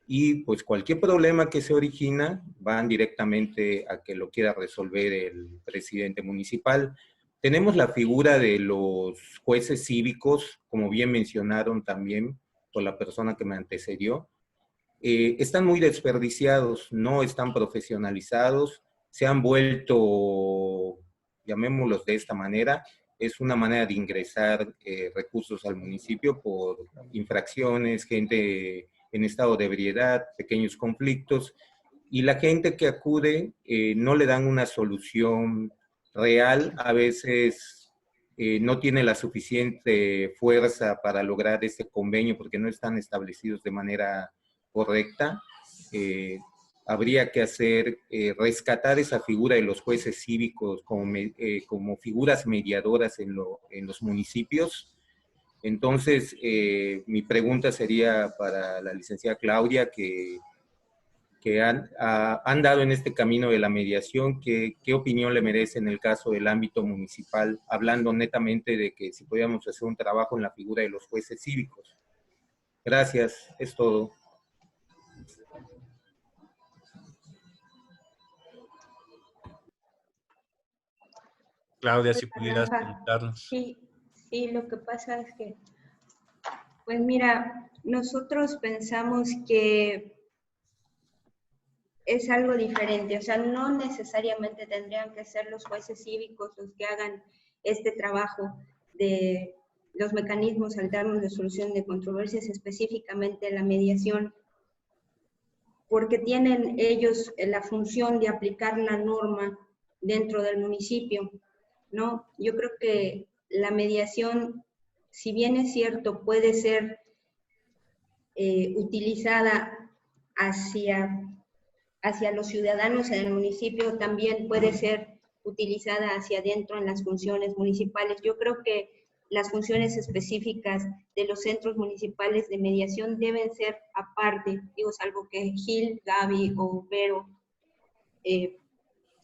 y pues cualquier problema que se origina van directamente a que lo quiera resolver el presidente municipal. Tenemos la figura de los jueces cívicos, como bien mencionaron también, por la persona que me antecedió, están muy desperdiciados, no están profesionalizados, se han vuelto, llamémoslos de esta manera, es una manera de ingresar recursos al municipio por infracciones, gente en estado de ebriedad, pequeños conflictos, y la gente que acude no le dan una solución real, a veces no tiene la suficiente fuerza para lograr este convenio porque no están establecidos de manera correcta. Habría que rescatar esa figura de los jueces cívicos como figuras mediadoras en los municipios. Entonces, mi pregunta sería para la licenciada Claudia, que han dado en este camino de la mediación, ¿qué opinión le merece en el caso del ámbito municipal, hablando netamente de que si podíamos hacer un trabajo en la figura de los jueces cívicos? Gracias, es todo. Claudia, si pudieras comentarnos. Sí, lo que pasa es que, pues mira, nosotros pensamos que es algo diferente, o sea, no necesariamente tendrían que ser los jueces cívicos los que hagan este trabajo de los mecanismos alternos de solución de controversias, específicamente la mediación, porque tienen ellos la función de aplicar la norma dentro del municipio, ¿no? Yo creo que la mediación, si bien es cierto, puede ser utilizada hacia los ciudadanos en el municipio, también puede ser utilizada hacia adentro en las funciones municipales. Yo creo que las funciones específicas de los centros municipales de mediación deben ser aparte, digo, salvo que Gil, Gaby o Vero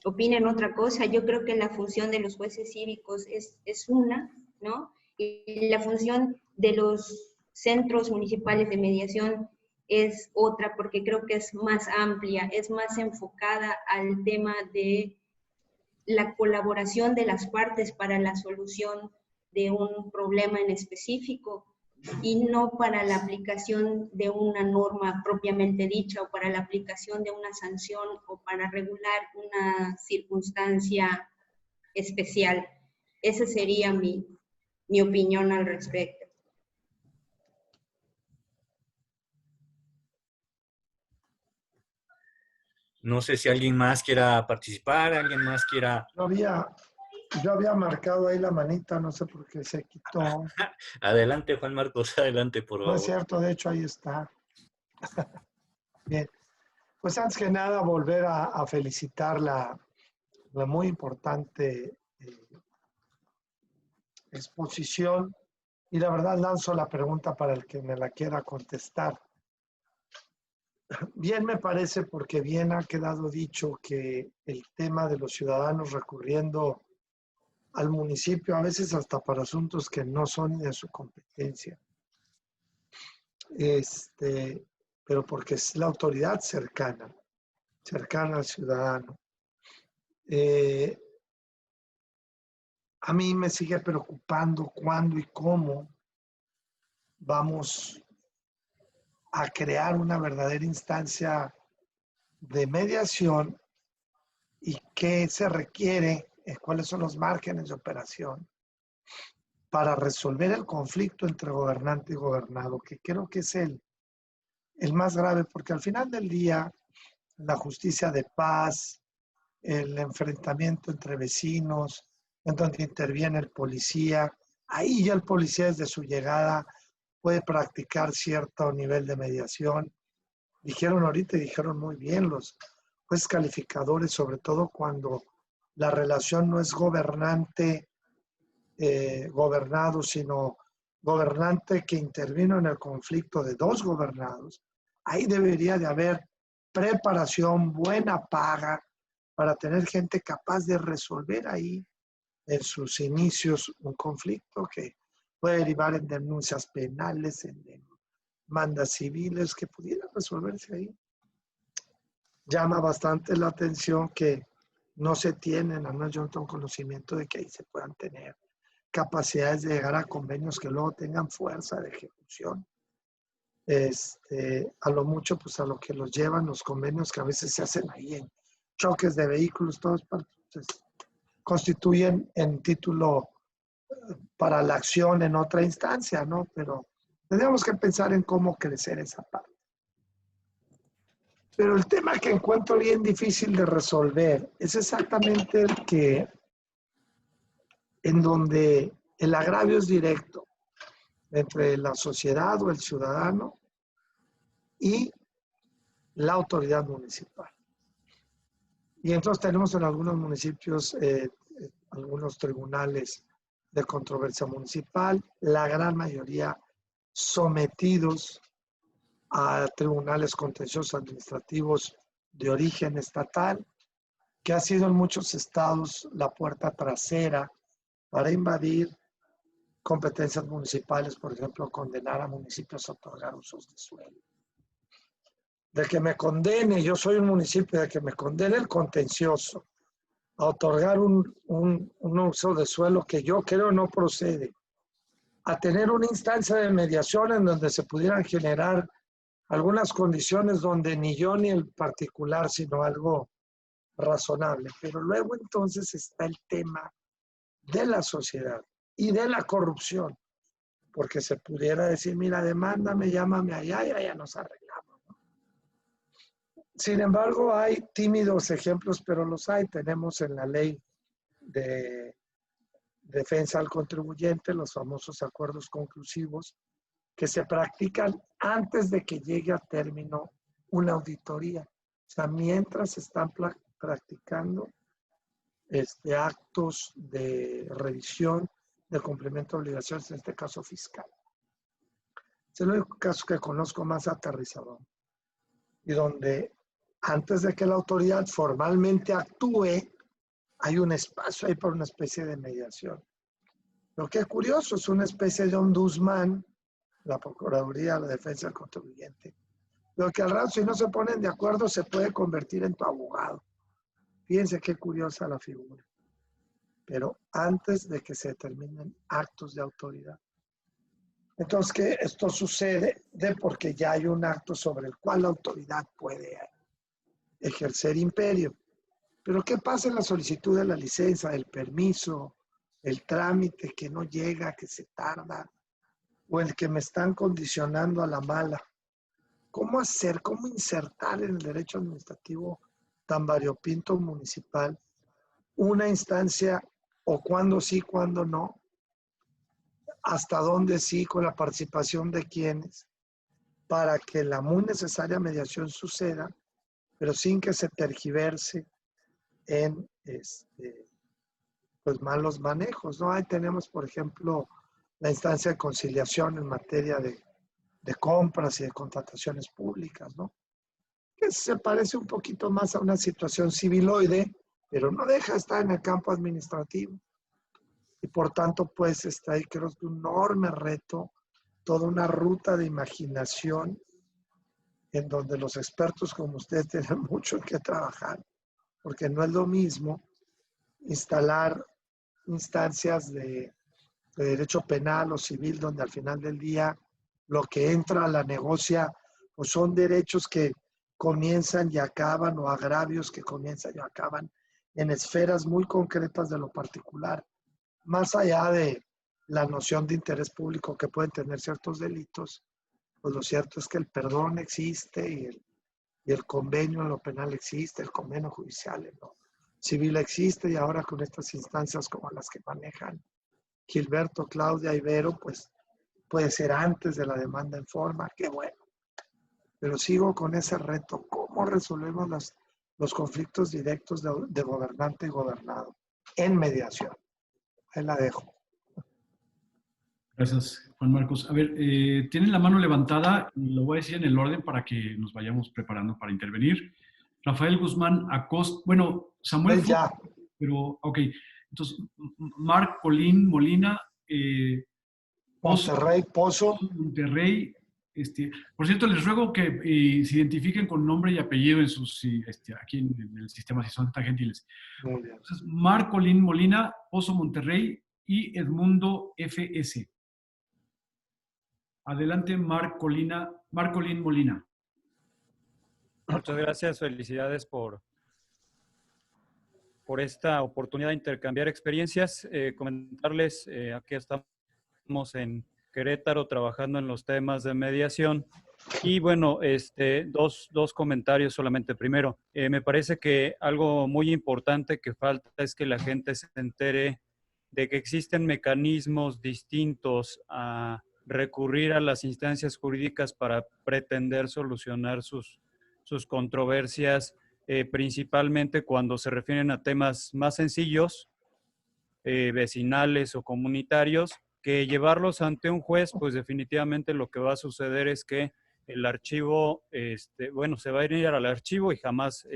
opinen otra cosa. Yo creo que la función de los jueces cívicos es una, ¿no? Y la función de los centros municipales de mediación es otra, porque creo que es más amplia, es más enfocada al tema de la colaboración de las partes para la solución de un problema en específico y no para la aplicación de una norma propiamente dicha o para la aplicación de una sanción o para regular una circunstancia especial. Esa sería mi opinión al respecto. No sé si alguien más quiera participar, alguien más quiera... Yo había marcado ahí la manita, no sé por qué se quitó. Adelante, Juan Marcos, adelante, por favor. No es cierto, de hecho ahí está. Bien, pues antes que nada volver a felicitar la muy importante exposición y la verdad lanzo la pregunta para el que me la quiera contestar. Bien me parece porque bien ha quedado dicho que el tema de los ciudadanos recurriendo al municipio, a veces hasta para asuntos que no son de su competencia. Pero porque es la autoridad cercana al ciudadano. A mí me sigue preocupando cuándo y cómo vamos a crear una verdadera instancia de mediación y qué se requiere, cuáles son los márgenes de operación para resolver el conflicto entre gobernante y gobernado, que creo que es el más grave, porque al final del día la justicia de paz, el enfrentamiento entre vecinos, en donde interviene el policía, ahí ya el policía desde su llegada puede practicar cierto nivel de mediación. Dijeron ahorita y dijeron muy bien los jueces calificadores, sobre todo cuando la relación no es gobernante, gobernado, sino gobernante que intervino en el conflicto de dos gobernados. Ahí debería de haber preparación, buena paga, para tener gente capaz de resolver ahí en sus inicios un conflicto que puede derivar en denuncias penales, en demandas civiles, que pudiera resolverse ahí. Llama bastante la atención que no se tienen, al menos yo no tengo conocimiento de que ahí se puedan tener capacidades de llegar a convenios que luego tengan fuerza de ejecución. a lo mucho, pues a lo que los llevan los convenios que a veces se hacen ahí en choques de vehículos, todos pues, constituyen en título para la acción en otra instancia, ¿no? Pero tenemos que pensar en cómo crecer esa parte. Pero el tema que encuentro bien difícil de resolver es exactamente el que, en donde el agravio es directo entre la sociedad o el ciudadano y la autoridad municipal. Y entonces tenemos en algunos municipios algunos tribunales de controversia municipal, la gran mayoría sometidos a tribunales contenciosos administrativos de origen estatal, que ha sido en muchos estados la puerta trasera para invadir competencias municipales, por ejemplo, condenar a municipios a otorgar usos de suelo. De que me condene, yo soy un municipio, de que me condene el contencioso a otorgar un uso de suelo que yo creo no procede, a tener una instancia de mediación en donde se pudieran generar algunas condiciones donde ni yo ni el particular, sino algo razonable. Pero luego entonces está el tema de la sociedad y de la corrupción, porque se pudiera decir, mira, demándame, llámame allá y allá nos arreglamos, ¿no? Sin embargo, hay tímidos ejemplos, pero los hay. Tenemos en la ley de defensa al contribuyente los famosos acuerdos conclusivos que se practican antes de que llegue a término una auditoría. O sea, mientras se están practicando actos de revisión de cumplimiento de obligaciones, en este caso fiscal. Es el único caso que conozco más aterrizador. Y donde antes de que la autoridad formalmente actúe, hay un espacio ahí para una especie de mediación. Lo que es curioso, es una especie de ombudsman, la Procuraduría, la Defensa del Contribuyente. Lo que al rato, si no se ponen de acuerdo, se puede convertir en tu abogado. Fíjense qué curiosa la figura. Pero antes de que se determinen actos de autoridad. Entonces, ¿qué? Esto sucede porque ya hay un acto sobre el cual la autoridad puede ejercer imperio. Pero ¿qué pasa en la solicitud de la licencia, del permiso, el trámite que no llega, que se tarda, o el que me están condicionando a la mala? ¿Cómo hacer, cómo insertar en el derecho administrativo tan variopinto municipal una instancia, o cuándo sí, cuándo no? ¿Hasta dónde sí, con la participación de quienes? Para que la muy necesaria mediación suceda, pero sin que se tergiverse en pues malos manejos, ¿no? Ahí tenemos, por ejemplo, la instancia de conciliación en materia de compras y de contrataciones públicas, ¿no? Que se parece un poquito más a una situación civiloide, pero no deja de estar en el campo administrativo. Y por tanto, pues está ahí, creo que un enorme reto, toda una ruta de imaginación en donde los expertos como ustedes tienen mucho en qué trabajar, porque no es lo mismo instalar instancias de derecho penal o civil, donde al final del día lo que entra a la negocia pues son derechos que comienzan y acaban, o agravios que comienzan y acaban en esferas muy concretas de lo particular, más allá de la noción de interés público que pueden tener ciertos delitos. Pues lo cierto es que el perdón existe y el convenio en lo penal existe, el convenio judicial en lo civil existe, y ahora con estas instancias como las que manejan Gilberto, Claudia y Vero, pues puede ser antes de la demanda en forma. Qué bueno. Pero sigo con ese reto. ¿Cómo resolvemos los conflictos directos de gobernante y gobernado en mediación? Ahí la dejo. Gracias, Juan Marcos. A ver, tienen la mano levantada, lo voy a decir en el orden para que nos vayamos preparando para intervenir. Rafael Guzmán Acosta, bueno, Samuel, ya. Pero, ok. Entonces, Marc Colín Molina, Monterrey, Pozo. Monterrey. Por cierto, les ruego que se identifiquen con nombre y apellido en sus, aquí en el sistema, si son tan gentiles. Muy bien. Entonces, Marc Colín Molina, Pozo Monterrey y Edmundo FS. Adelante, Marc Colina Marcolín Molina. Muchas gracias, felicidades por esta oportunidad de intercambiar experiencias. Comentarles, aquí estamos en Querétaro trabajando en los temas de mediación. Y bueno, dos comentarios solamente. Primero, me parece que algo muy importante que falta es que la gente se entere de que existen mecanismos distintos a recurrir a las instancias jurídicas para pretender solucionar sus controversias, principalmente cuando se refieren a temas más sencillos, vecinales o comunitarios, que llevarlos ante un juez, pues definitivamente lo que va a suceder es que el archivo, se va a ir al archivo y jamás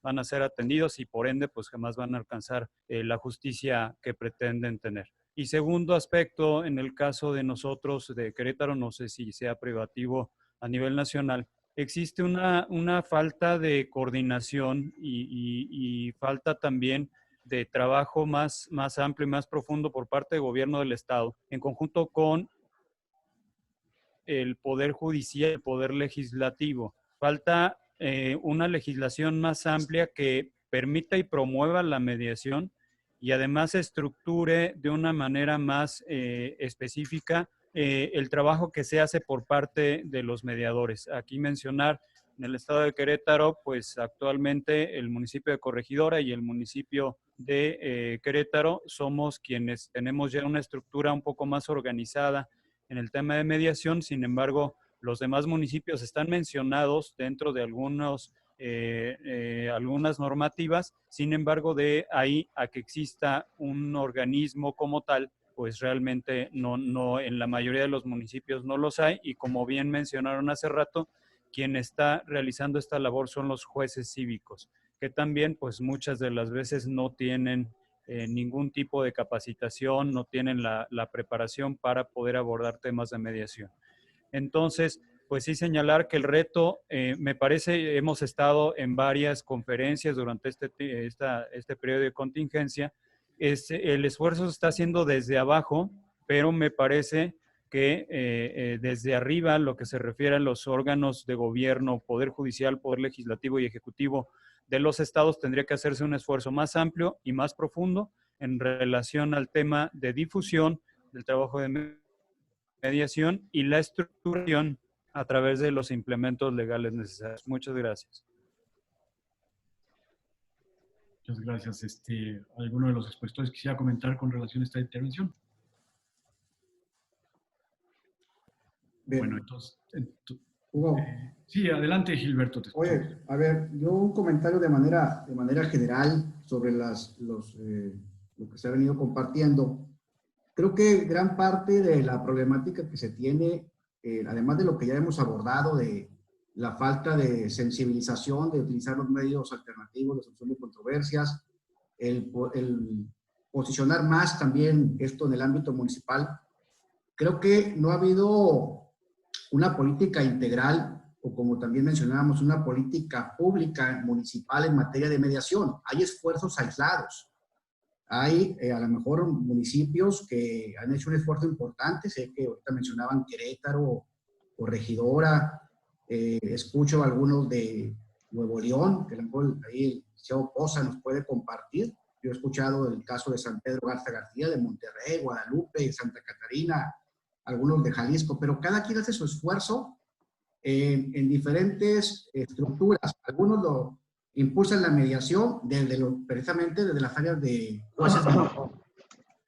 van a ser atendidos y por ende, pues jamás van a alcanzar la justicia que pretenden tener. Y segundo aspecto, en el caso de nosotros de Querétaro, no sé si sea privativo a nivel nacional, existe una falta de coordinación y falta también de trabajo más amplio y más profundo por parte del gobierno del Estado, en conjunto con el Poder Judicial, el Poder Legislativo. Falta una legislación más amplia que permita y promueva la mediación y además estructure de una manera más específica el trabajo que se hace por parte de los mediadores. Aquí mencionar, en el estado de Querétaro, pues actualmente el municipio de Corregidora y el municipio de Querétaro somos quienes tenemos ya una estructura un poco más organizada en el tema de mediación. Sin embargo, los demás municipios están mencionados dentro de algunas normativas. Sin embargo, de ahí a que exista un organismo como tal, pues realmente no, en la mayoría de los municipios no los hay. Y como bien mencionaron hace rato, quien está realizando esta labor son los jueces cívicos, que también pues muchas de las veces no tienen ningún tipo de capacitación, no tienen la preparación para poder abordar temas de mediación. Entonces, pues sí señalar que el reto, me parece, hemos estado en varias conferencias durante este periodo de contingencia, el esfuerzo se está haciendo desde abajo, pero me parece que desde arriba, lo que se refiere a los órganos de gobierno, Poder Judicial, Poder Legislativo y Ejecutivo de los estados, tendría que hacerse un esfuerzo más amplio y más profundo en relación al tema de difusión del trabajo de mediación y la estructuración a través de los implementos legales necesarios. Muchas gracias. Muchas gracias. ¿Alguno de los expositores quisiera comentar con relación a esta intervención? Bien. Bueno, entonces, Hugo. Sí, adelante, Gilberto. Oye, a ver, yo un comentario de manera general sobre lo que se ha venido compartiendo. Creo que gran parte de la problemática que se tiene, además de lo que ya hemos abordado, de la falta de sensibilización, de utilizar los medios alternativos de solución de controversias, el posicionar más también esto en el ámbito municipal, creo que no ha habido una política integral, o como también mencionábamos, una política pública municipal en materia de mediación. Hay esfuerzos aislados. Hay a lo mejor municipios que han hecho un esfuerzo importante. Sé que ahorita mencionaban Querétaro, Corregidora, escucho algunos de Nuevo León, que a lo mejor ahí el Liceo Poza nos puede compartir. Yo he escuchado el caso de San Pedro Garza García, de Monterrey, Guadalupe, Santa Catarina, algunos de Jalisco, pero cada quien hace su esfuerzo en diferentes estructuras. Algunos lo impulsan la mediación precisamente desde las áreas de jueces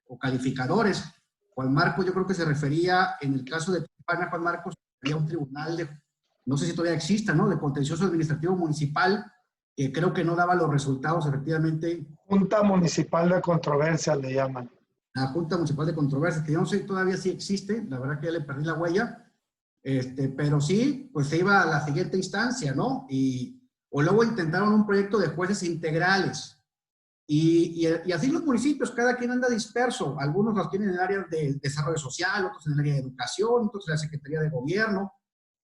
o calificadores. Juan Marcos, yo creo que se refería, en el caso de Tijuana, Juan Marcos, había un tribunal no sé si todavía exista, ¿no?, de contencioso administrativo municipal, que creo que no daba los resultados, efectivamente. Junta Municipal de Controversias le llaman. La Junta Municipal de Controversias, que yo no sé todavía si existe, la verdad que ya le perdí la huella, pero sí, pues se iba a la siguiente instancia, ¿no? O luego intentaron un proyecto de jueces integrales. Y así los municipios, cada quien anda disperso. Algunos los tienen en el área de desarrollo social, otros en el área de educación, otros en la Secretaría de Gobierno.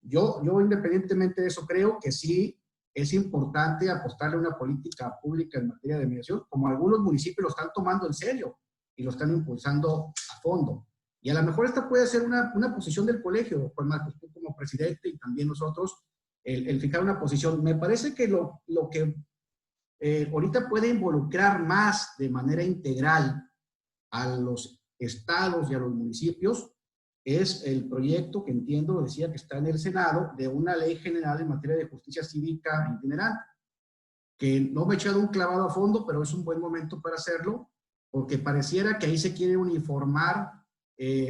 Yo independientemente de eso, creo que sí es importante apostarle a una política pública en materia de mediación, como algunos municipios lo están tomando en serio y lo están impulsando a fondo. Y a lo mejor esta puede ser una posición del colegio, Juan Marcos, tú como presidente y también nosotros, el fijar una posición. Me parece que lo que ahorita puede involucrar más de manera integral a los estados y a los municipios es el proyecto que entiendo, decía que está en el Senado, de una ley general en materia de justicia cívica itinerante, que no me he echado un clavado a fondo, pero es un buen momento para hacerlo, porque pareciera que ahí se quiere uniformar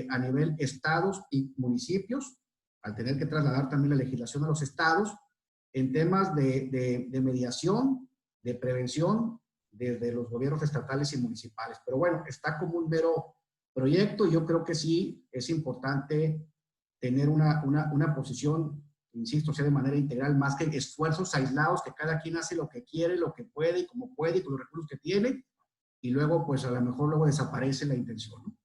a nivel estados y municipios, al tener que trasladar también la legislación a los estados, en temas de mediación, de prevención, desde los gobiernos estatales y municipales. Pero bueno, está como un mero proyecto y yo creo que sí es importante tener una posición, insisto, sea de manera integral, más que esfuerzos aislados, que cada quien hace lo que quiere, lo que puede y como puede y con los recursos que tiene, y luego pues a lo mejor luego desaparece la intención, ¿no?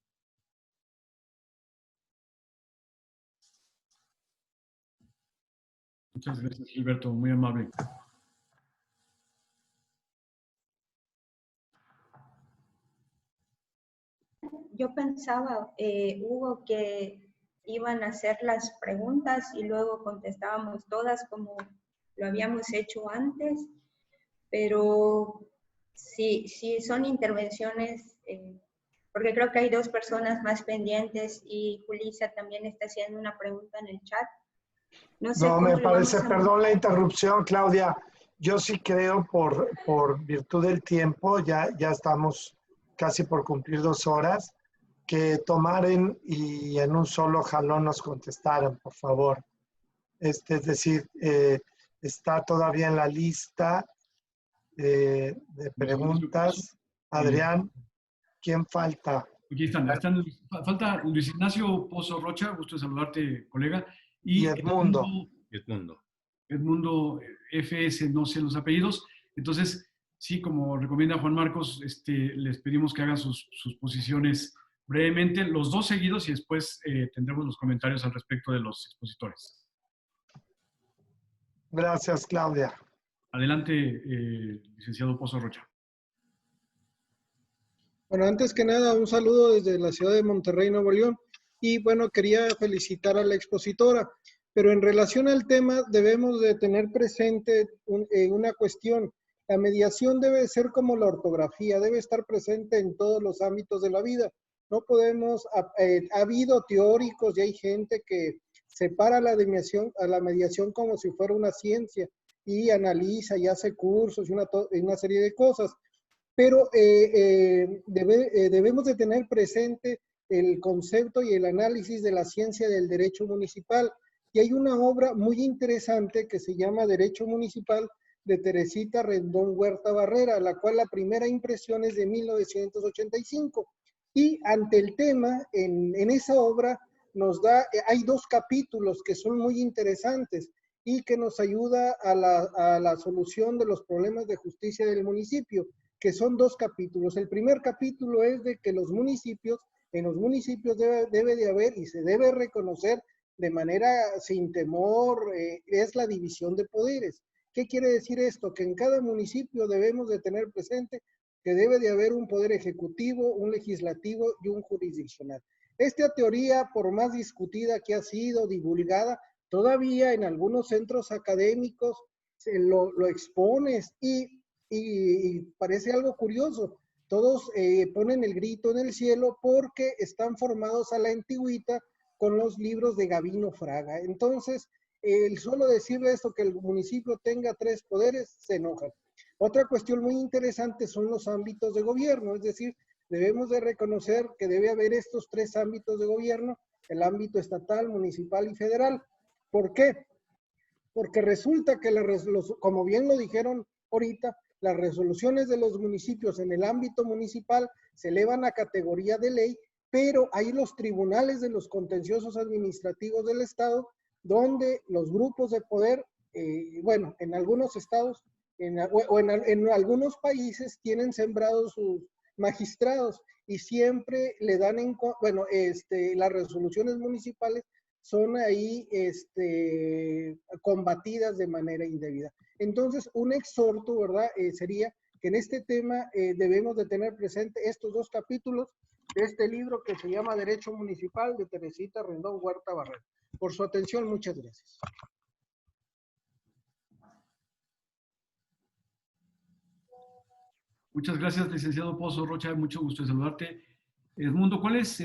Muchas gracias, Gilberto, muy amable. Yo pensaba, Hugo, que iban a hacer las preguntas y luego contestábamos todas como lo habíamos hecho antes, pero si son intervenciones, porque creo que hay dos personas más pendientes y Julissa también está haciendo una pregunta en el chat. No sé No, cómo me le parece, vamos a... perdón la interrupción, Claudia. Yo sí creo por virtud del tiempo, ya estamos casi por cumplir 2 horas, que tomaran y en un solo jalón nos contestaran, por favor. Es decir, está todavía en la lista de preguntas. Adrián, ¿quién falta? Aquí están. Falta Luis Ignacio Pozo Rocha, gusto de saludarte, colega. Y Edmundo. Edmundo FS, no sé los apellidos. Entonces, sí, como recomienda Juan Marcos, les pedimos que hagan sus posiciones brevemente, los dos seguidos, y después tendremos los comentarios al respecto de los expositores. Gracias, Claudia. Adelante, licenciado Pozo Rocha. Bueno, antes que nada, un saludo desde la ciudad de Monterrey, Nuevo León. Y bueno, quería felicitar a la expositora, pero en relación al tema debemos de tener presente una cuestión. La mediación debe ser como la ortografía, debe estar presente en todos los ámbitos de la vida. No podemos, ha habido teóricos y hay gente que separa la mediación como si fuera una ciencia y analiza y hace cursos y una serie de cosas. Pero debemos de tener presente el concepto y el análisis de la ciencia del derecho municipal. Y hay una obra muy interesante que se llama Derecho Municipal de Teresita Rendón Huerta Barrera, la cual la primera impresión es de 1985. Y ante el tema, en esa obra hay 2 capítulos que son muy interesantes y que nos ayuda a la solución de los problemas de justicia del municipio, que son 2 capítulos. El primer capítulo es de que en los municipios debe de haber y se debe reconocer de manera sin temor, es la división de poderes. ¿Qué quiere decir esto? Que en cada municipio debemos de tener presente que debe de haber un poder ejecutivo, un legislativo y un jurisdiccional. Esta teoría, por más discutida que ha sido, divulgada, todavía en algunos centros académicos lo expones y parece algo curioso. Todos ponen el grito en el cielo porque están formados a la antigüita con los libros de Gabino Fraga. Entonces, el solo decirle esto, que el municipio tenga 3 poderes, se enojan. Otra cuestión muy interesante son los ámbitos de gobierno, es decir, debemos de reconocer que debe haber estos 3 ámbitos de gobierno, el ámbito estatal, municipal y federal. ¿Por qué? Porque resulta que, como bien lo dijeron ahorita, las resoluciones de los municipios en el ámbito municipal se elevan a categoría de ley, pero hay los tribunales de los contenciosos administrativos del Estado, donde los grupos de poder, bueno, en algunos estados en algunos países tienen sembrados sus magistrados y siempre le dan las resoluciones municipales son ahí combatidas de manera indebida. Entonces, un exhorto, ¿verdad? Sería que en este tema debemos de tener presente estos 2 capítulos este libro que se llama Derecho Municipal de Teresita Rendón Huerta Barrera. Por su atención, muchas gracias. Muchas gracias, licenciado Pozo Rocha, mucho gusto en saludarte. Edmundo, ¿cuál es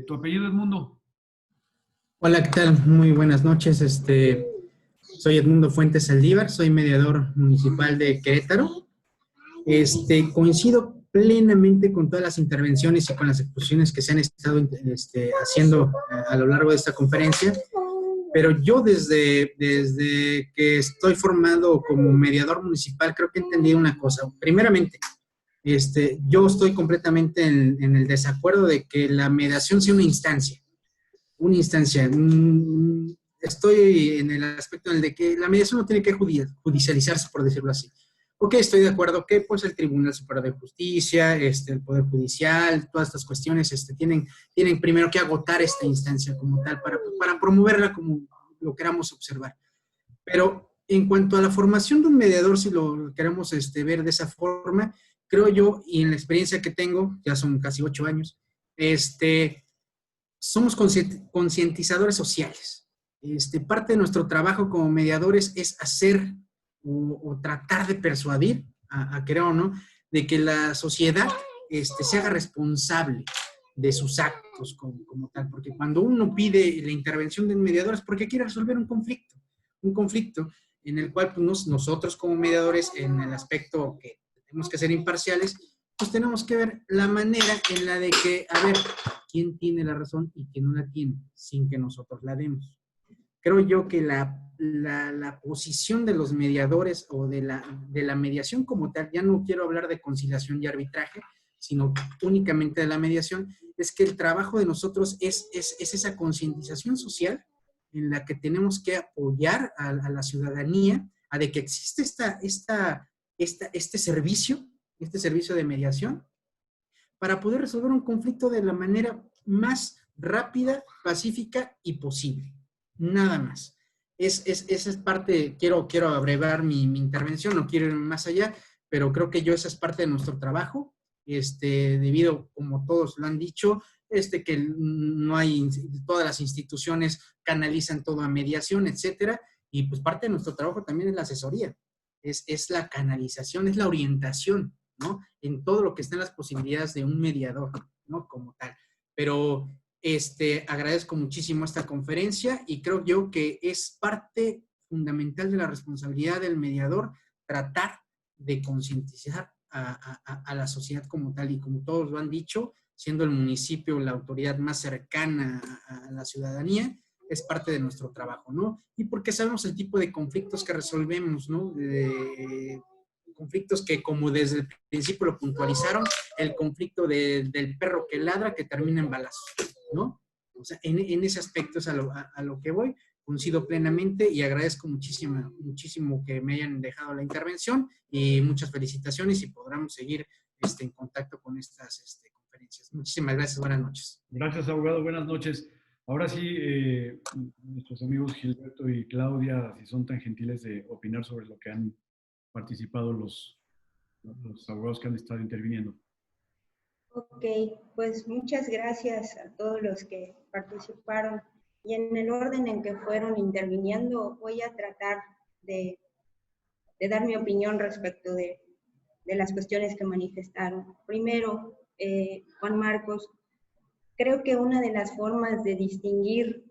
tu apellido, Edmundo? Hola, ¿qué tal? Muy buenas noches. Soy Edmundo Fuentes Saldívar, soy mediador municipal de Querétaro. Coincido plenamente con todas las intervenciones y con las exposiciones que se han estado haciendo a lo largo de esta conferencia, pero yo desde que estoy formado como mediador municipal creo que he entendido una cosa. Primeramente, yo estoy completamente en el desacuerdo de que la mediación sea una instancia. Estoy en el aspecto en el de que la mediación no tiene que judicializarse, por decirlo así. Ok, estoy de acuerdo que pues el Tribunal Superior de Justicia, el Poder Judicial, todas estas cuestiones tienen primero que agotar esta instancia como tal para promoverla como lo queramos observar. Pero en cuanto a la formación de un mediador, si lo queremos ver de esa forma, creo yo, y en la experiencia que tengo, ya son casi 8 años, somos concientizadores sociales. Parte de nuestro trabajo como mediadores es hacer o tratar de persuadir, a querer o no, de que la sociedad se haga responsable de sus actos como tal. Porque cuando uno pide la intervención de un mediador es porque quiere resolver un conflicto en el cual pues, nosotros como mediadores, en el aspecto que tenemos que ser imparciales, pues tenemos que ver la manera en la de que, a ver, quién tiene la razón y quién no la tiene, sin que nosotros la demos. Creo yo que la posición de los mediadores o de la mediación como tal, ya no quiero hablar de conciliación y arbitraje, sino únicamente de la mediación, es que el trabajo de nosotros es esa concientización social en la que tenemos que apoyar a la ciudadanía a de que existe este servicio de mediación para poder resolver un conflicto de la manera más rápida, pacífica y posible. Nada más. Esa es parte, quiero abrevar mi intervención, no quiero ir más allá, pero creo que esa es parte de nuestro trabajo, debido, como todos lo han dicho, que no hay, todas las instituciones canalizan todo a mediación, etcétera, y pues parte de nuestro trabajo también es la asesoría, es la canalización, es la orientación, ¿no? En todo lo que está en las posibilidades de un mediador, ¿no? Como tal. Pero agradezco muchísimo esta conferencia y creo yo que es parte fundamental de la responsabilidad del mediador tratar de concientizar a la sociedad como tal, y como todos lo han dicho, siendo el municipio la autoridad más cercana a la ciudadanía, es parte de nuestro trabajo, ¿no? Y porque sabemos el tipo de conflictos que resolvemos, ¿no? Conflictos que, como desde el principio lo puntualizaron, el conflicto del perro que ladra que termina en balazos, ¿no? O sea, en ese aspecto es a lo que voy. Coincido plenamente y agradezco muchísimo que me hayan dejado la intervención y muchas felicitaciones y podamos seguir en contacto con estas conferencias. Muchísimas gracias, buenas noches. Gracias, abogado, buenas noches. Ahora sí, nuestros amigos Gilberto y Claudia, si son tan gentiles de opinar sobre lo que han participado los abogados que han estado interviniendo. Ok, pues muchas gracias a todos los que participaron. Y en el orden en que fueron interviniendo, voy a tratar de dar mi opinión respecto de las cuestiones que manifestaron. Primero, Juan Marcos, creo que una de las formas de distinguir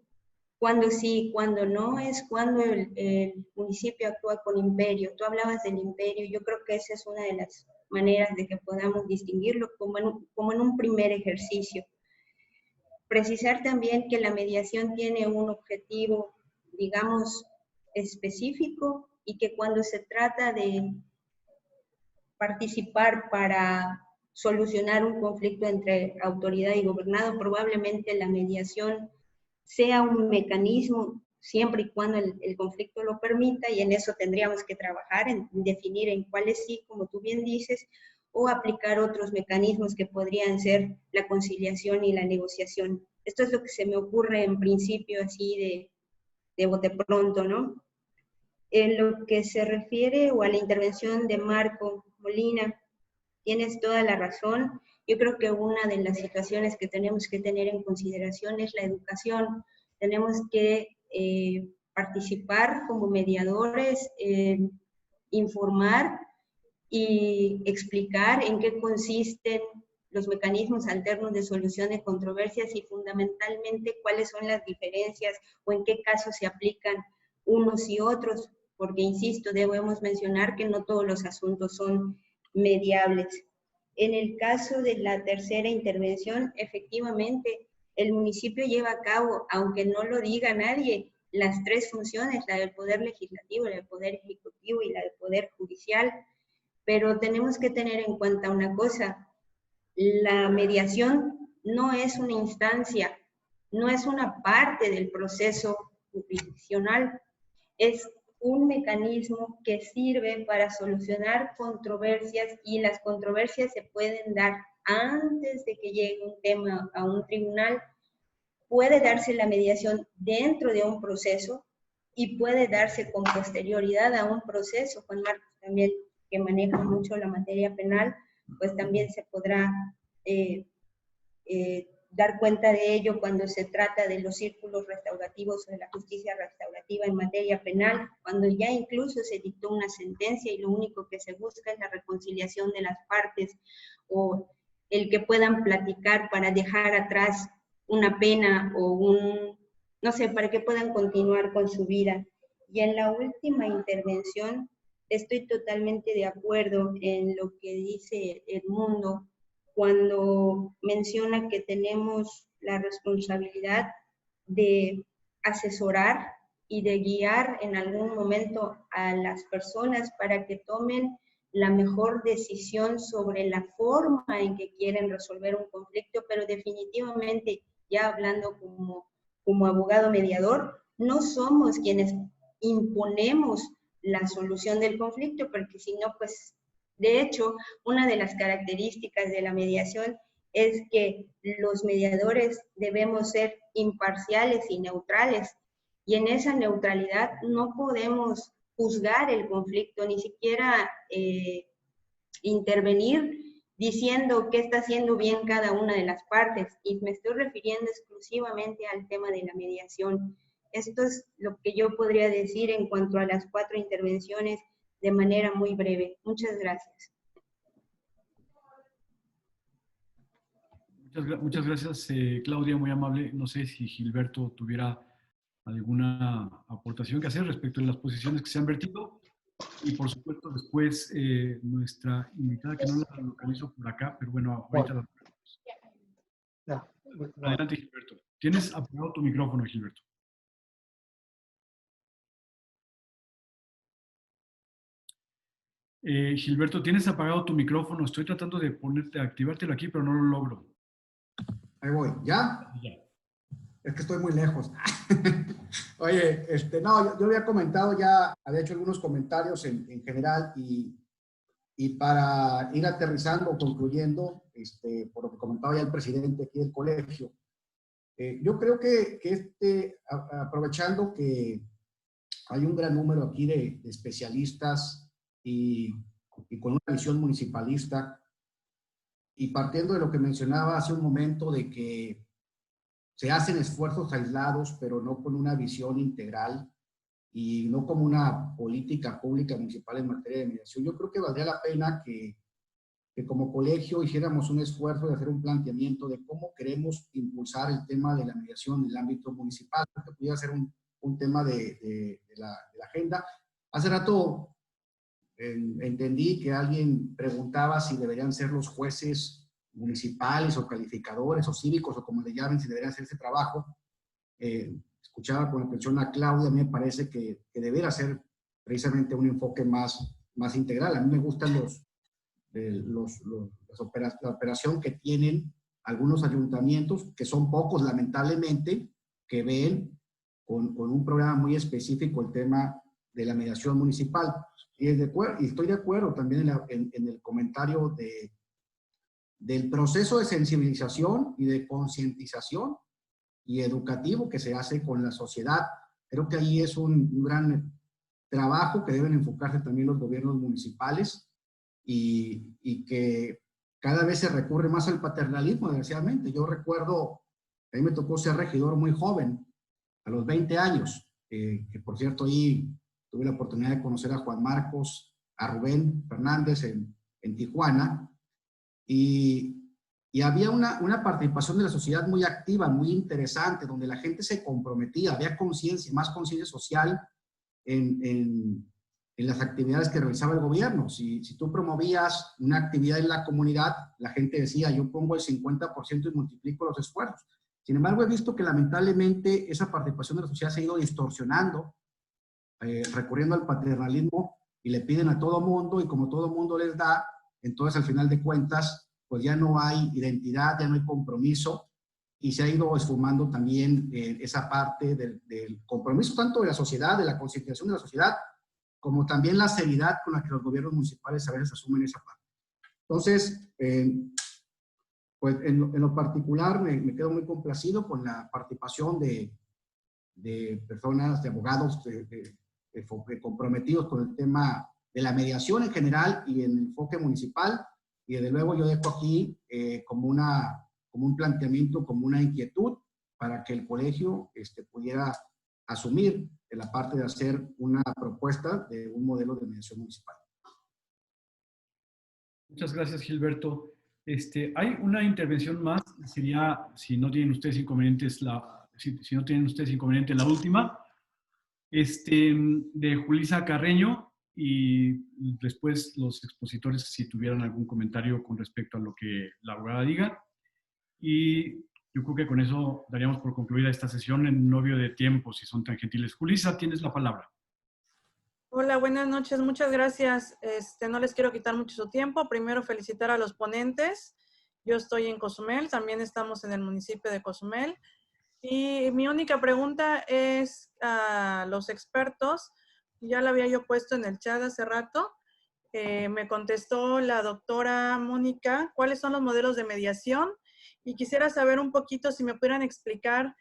cuándo sí y cuándo no es cuando el municipio actúa con imperio. Tú hablabas del imperio, yo creo que esa es una de las maneras de que podamos distinguirlo como en un primer ejercicio. Precisar también que la mediación tiene un objetivo, digamos, específico, y que cuando se trata de participar para solucionar un conflicto entre autoridad y gobernado, probablemente la mediación sea un mecanismo siempre y cuando el conflicto lo permita, y en eso tendríamos que trabajar, en definir en cuáles sí, como tú bien dices, o aplicar otros mecanismos que podrían ser la conciliación y la negociación. Esto es lo que se me ocurre en principio, así de bote pronto, ¿no? En lo que se refiere o a la intervención de Marco Molina, tienes toda la razón. Yo creo que una de las situaciones que tenemos que tener en consideración es la educación. Tenemos que participar como mediadores, informar y explicar en qué consisten los mecanismos alternos de solución de controversias y fundamentalmente cuáles son las diferencias o en qué casos se aplican unos y otros, porque insisto, debemos mencionar que no todos los asuntos son mediables. En el caso de la tercera intervención, efectivamente, el municipio lleva a cabo, aunque no lo diga nadie, las tres funciones, la del Poder Legislativo, la del Poder Ejecutivo y la del Poder Judicial, pero tenemos que tener en cuenta una cosa, la mediación no es una instancia, no es una parte del proceso jurisdiccional, es un mecanismo que sirve para solucionar controversias y las controversias se pueden dar antes de que llegue un tema a un tribunal. Puede darse la mediación dentro de un proceso y puede darse con posterioridad a un proceso. Juan Marcos también, que maneja mucho la materia penal, pues también se podrá dar cuenta de ello cuando se trata de los círculos restaurativos o de la justicia restaurativa en materia penal, cuando ya incluso se dictó una sentencia y lo único que se busca es la reconciliación de las partes o el que puedan platicar para dejar atrás una pena o no sé, para que puedan continuar con su vida. Y en la última intervención estoy totalmente de acuerdo en lo que dice Edmundo cuando menciona que tenemos la responsabilidad de asesorar y de guiar en algún momento a las personas para que tomen la mejor decisión sobre la forma en que quieren resolver un conflicto, pero definitivamente, ya hablando como abogado mediador, no somos quienes imponemos la solución del conflicto, porque si no, pues, de hecho, una de las características de la mediación es que los mediadores debemos ser imparciales y neutrales, y en esa neutralidad no podemos juzgar el conflicto, ni siquiera intervenir diciendo qué está haciendo bien cada una de las partes, y me estoy refiriendo exclusivamente al tema de la mediación. Esto es lo que yo podría decir en cuanto a las 4 intervenciones de manera muy breve. Muchas gracias. Muchas gracias, Claudia, muy amable. No sé si Gilberto tuviera alguna aportación que hacer respecto a las posiciones que se han vertido. Y por supuesto, después nuestra invitada, que no la localizo por acá, pero bueno, ahorita la ponemos. Adelante, Gilberto. Tienes apagado tu micrófono, Gilberto. Gilberto, tienes apagado tu micrófono. Estoy tratando de activártelo aquí, pero no lo logro. Ahí voy. ¿Ya? Ya. Es que estoy muy lejos. Oye, no, yo había comentado ya, había hecho algunos comentarios en general y para ir aterrizando o concluyendo, por lo que comentaba ya el presidente aquí del colegio, yo creo que aprovechando que hay un gran número aquí de especialistas y con una visión municipalista, y partiendo de lo que mencionaba hace un momento de que se hacen esfuerzos aislados, pero no con una visión integral y no como una política pública municipal en materia de mediación, yo creo que valdría la pena que como colegio hiciéramos un esfuerzo de hacer un planteamiento de cómo queremos impulsar el tema de la mediación en el ámbito municipal, que pudiera ser un tema de la agenda. Hace rato entendí que alguien preguntaba si deberían ser los jueces municipales o calificadores o cívicos o como le llamen, si deberían hacer ese trabajo. Escuchaba con atención a Claudia, a mí me parece que debería ser precisamente un enfoque más integral. A mí me gustan la operación que tienen algunos ayuntamientos, que son pocos lamentablemente, que ven con un programa muy específico el tema de la mediación municipal. Y estoy de acuerdo también en el comentario del proceso de sensibilización y de concientización y educativo que se hace con la sociedad. Creo que ahí es un gran trabajo que deben enfocarse también los gobiernos municipales y que cada vez se recurre más al paternalismo, desgraciadamente. Yo recuerdo, a mí me tocó ser regidor muy joven, a los 20 años, que por cierto ahí tuve la oportunidad de conocer a Juan Marcos, a Rubén Fernández en Tijuana, y había una participación de la sociedad muy activa, muy interesante, donde la gente se comprometía, había conciencia, más conciencia social en las actividades que realizaba el gobierno. Si tú promovías una actividad en la comunidad, la gente decía, yo pongo el 50% y multiplico los esfuerzos. Sin embargo, he visto que lamentablemente esa participación de la sociedad se ha ido distorsionando, recurriendo al paternalismo, y le piden a todo mundo, y como todo mundo les da, entonces al final de cuentas, pues ya no hay identidad, ya no hay compromiso, y se ha ido esfumando también esa parte del compromiso tanto de la sociedad, de la concientización de la sociedad, como también la seriedad con la que los gobiernos municipales a veces asumen esa parte. Entonces, pues en lo particular me quedo muy complacido con la participación de personas, de abogados comprometidos con el tema de la mediación en general y en el enfoque municipal, y desde luego yo dejo aquí como un planteamiento, como una inquietud para que el colegio pudiera asumir en la parte de hacer una propuesta de un modelo de mediación municipal. Muchas gracias, Gilberto. Hay una intervención más, sería, si no tienen ustedes inconvenientes, si no tienen ustedes inconveniente, la última, de Julisa Carreño, y después los expositores si tuvieran algún comentario con respecto a lo que la abogada diga. Y yo creo que con eso daríamos por concluida esta sesión en novio de tiempo, si son tan gentiles. Julisa, tienes la palabra. Hola, buenas noches, muchas gracias. No les quiero quitar mucho su tiempo. Primero, felicitar a los ponentes. Yo estoy en Cozumel, también estamos en el municipio de Cozumel. Y mi única pregunta es a los expertos. Ya la había yo puesto en el chat hace rato. Me contestó la doctora Mónica cuáles son los modelos de mediación. Y quisiera saber un poquito si me pudieran explicar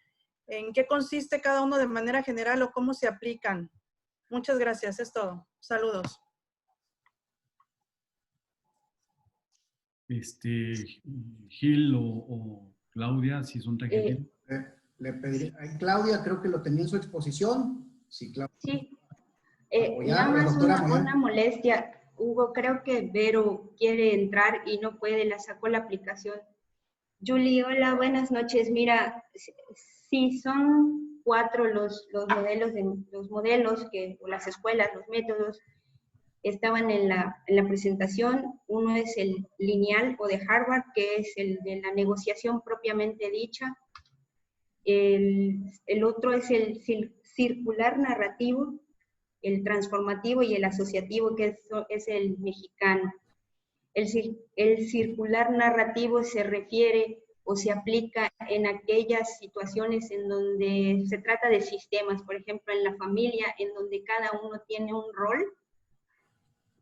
en qué consiste cada uno de manera general o cómo se aplican. Muchas gracias, es todo. Saludos. Gil o Claudia, si son tan gentiles. Le pediría, Claudia creo que lo tenía en su exposición. Sí, Claudia. Sí. Nada más una molestia. Hugo, creo que Vero quiere entrar y no puede, la sacó la aplicación. Julie, hola, buenas noches. Mira, sí, son 4 los modelos o las escuelas, los métodos estaban en la presentación. Uno es el lineal o de Harvard, que es el de la negociación propiamente dicha. El otro es el circular narrativo, el transformativo y el asociativo, que es el mexicano. El circular narrativo se refiere o se aplica en aquellas situaciones en donde se trata de sistemas, por ejemplo, en la familia, en donde cada uno tiene un rol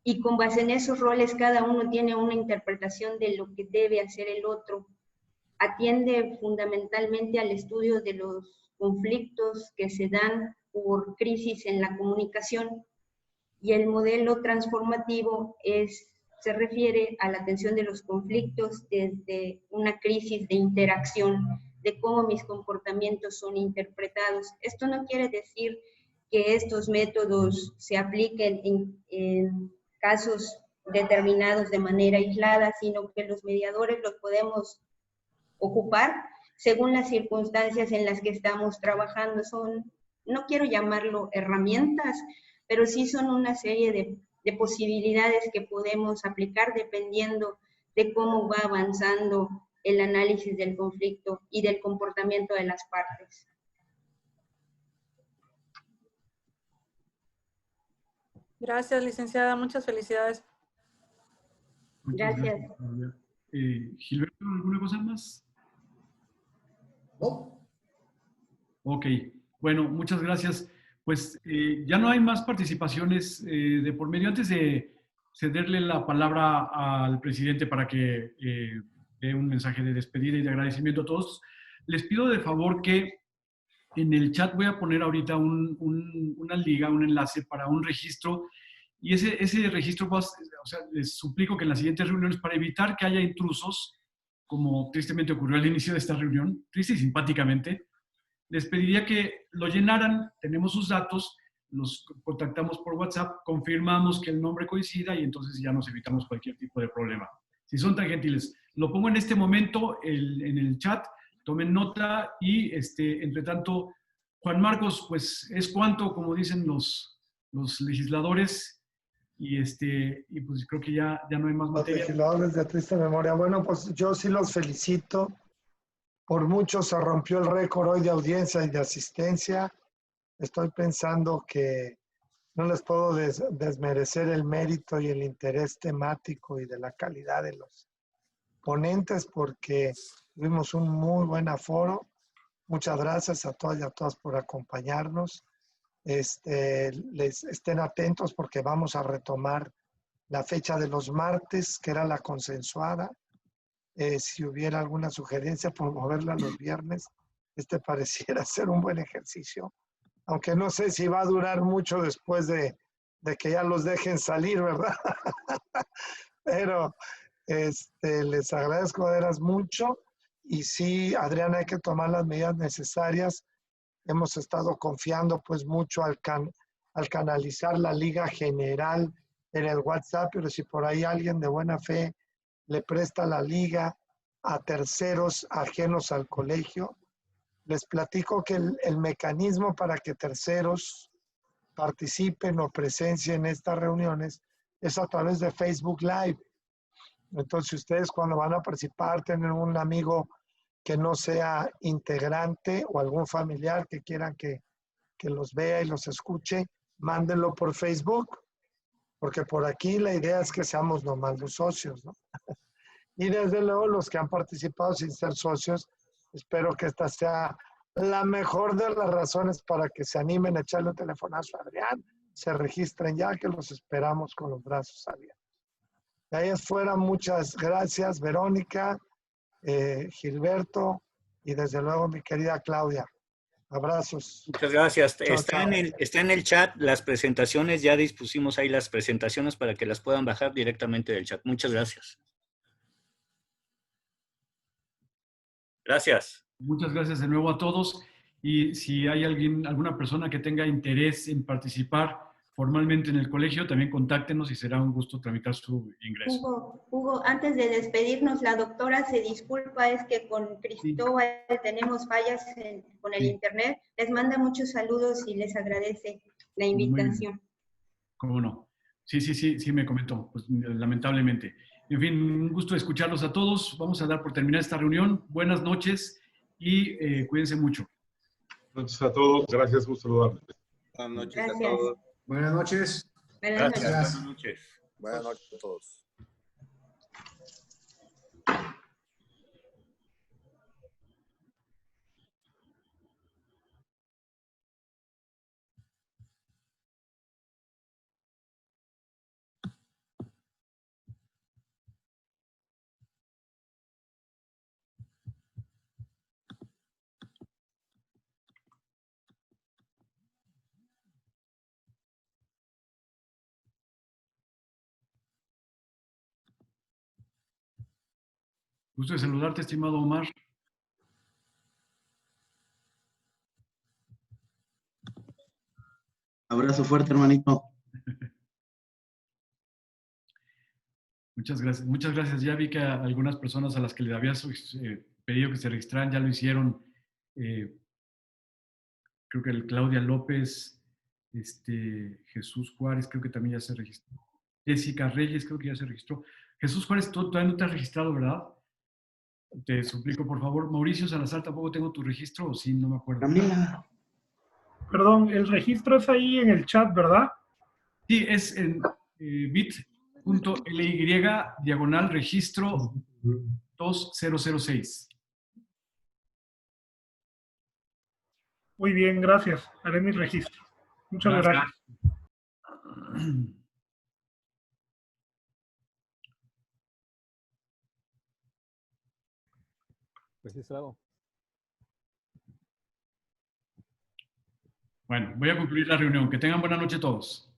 y con base en esos roles cada uno tiene una interpretación de lo que debe hacer el otro. Atiende fundamentalmente al estudio de los conflictos que se dan por crisis en la comunicación, y el modelo transformativo se refiere a la atención de los conflictos desde una crisis de interacción, de cómo mis comportamientos son interpretados. Esto no quiere decir que estos métodos se apliquen en casos determinados de manera aislada, sino que los mediadores los podemos ocupar según las circunstancias en las que estamos trabajando. No quiero llamarlo herramientas, pero sí son una serie de posibilidades que podemos aplicar dependiendo de cómo va avanzando el análisis del conflicto y del comportamiento de las partes. Gracias, licenciada. Muchas felicidades. Gracias. Gilberto, ¿alguna cosa más? No. Ok, bueno, muchas gracias. Pues ya no hay más participaciones de por medio. Antes de cederle la palabra al presidente para que dé un mensaje de despedida y de agradecimiento a todos, les pido de favor que en el chat voy a poner ahorita una liga, un enlace para un registro Y ese registro, o sea, les suplico que en las siguientes reuniones, para evitar que haya intrusos, como tristemente ocurrió al inicio de esta reunión, triste y simpáticamente, les pediría que lo llenaran, tenemos sus datos, nos contactamos por WhatsApp, confirmamos que el nombre coincida y entonces ya nos evitamos cualquier tipo de problema. Si son tan gentiles, lo pongo en este momento en el chat, tomen nota y entre tanto, Juan Marcos, pues es cuanto, como dicen los legisladores, y pues creo que ya no hay más Los materia. legisladores de triste memoria. Bueno, pues yo sí los felicito. Por mucho se rompió el récord hoy de audiencia y de asistencia. Estoy pensando que no les puedo desmerecer el mérito y el interés temático y de la calidad de los ponentes porque tuvimos un muy buen aforo. Muchas gracias a todas y a todas por acompañarnos. Les estén atentos porque vamos a retomar la fecha de los martes, que era la consensuada. Si hubiera alguna sugerencia por moverla los viernes, pareciera ser un buen ejercicio. Aunque no sé si va a durar mucho después de que ya los dejen salir, ¿verdad? Pero les agradezco de veras mucho. Y sí, Adriana, hay que tomar las medidas necesarias. Hemos estado confiando pues mucho al canalizar la Liga General en el WhatsApp, pero si por ahí alguien de buena fe le presta la liga a terceros ajenos al colegio, les platico que el mecanismo para que terceros participen o presencien estas reuniones es a través de Facebook Live. Entonces, ustedes cuando van a participar, tienen un amigo que no sea integrante o algún familiar que quieran que los vea y los escuche, mándenlo por Facebook, porque por aquí la idea es que seamos nomás los socios, ¿no? Y desde luego los que han participado sin ser socios, espero que esta sea la mejor de las razones para que se animen a echarle un telefonazo a Adrián, se registren ya, que los esperamos con los brazos abiertos. De ahí afuera, muchas gracias, Verónica, Gilberto y desde luego mi querida Claudia. Abrazos. Muchas gracias. Chao, Está chao. en el chat las presentaciones, ya dispusimos ahí las presentaciones para que las puedan bajar directamente del chat. Muchas gracias. Gracias. Muchas gracias de nuevo a todos. Y si hay alguna persona que tenga interés en participar formalmente en el colegio, también contáctenos y será un gusto tramitar su ingreso. Hugo, antes de despedirnos, la doctora se disculpa, es que con Cristóbal tenemos fallas con el internet. Les manda muchos saludos y les agradece la invitación. ¿Cómo no? Sí, me comentó, pues lamentablemente. En fin, un gusto escucharlos a todos. Vamos a dar por terminar esta reunión. Buenas noches y cuídense mucho. Buenas noches a todos. Gracias, gusto saludarles. Buenas noches Gracias. a todos. Buenas noches. Buenas Gracias. noches. Buenas noches. Buenas noches a todos. Gusto de saludarte, estimado Omar. Abrazo fuerte, hermanito. Muchas gracias. Muchas gracias. Ya vi que a algunas personas a las que le había pedido que se registraran ya lo hicieron. Creo que Claudia López, Jesús Juárez, creo que también ya se registró. Jessica Reyes, creo que ya se registró. Jesús Juárez, tú todavía no te has registrado, ¿verdad? Te suplico, por favor. Mauricio Salazar, tampoco tengo tu registro, o sí, no me acuerdo. Camila. Perdón, el registro es ahí en el chat, ¿verdad? Sí, es en bit.ly/registro 2006. Muy bien, gracias. Haré mi registro. Muchas gracias. Registrado. Bueno, voy a concluir la reunión. Que tengan buena noche todos.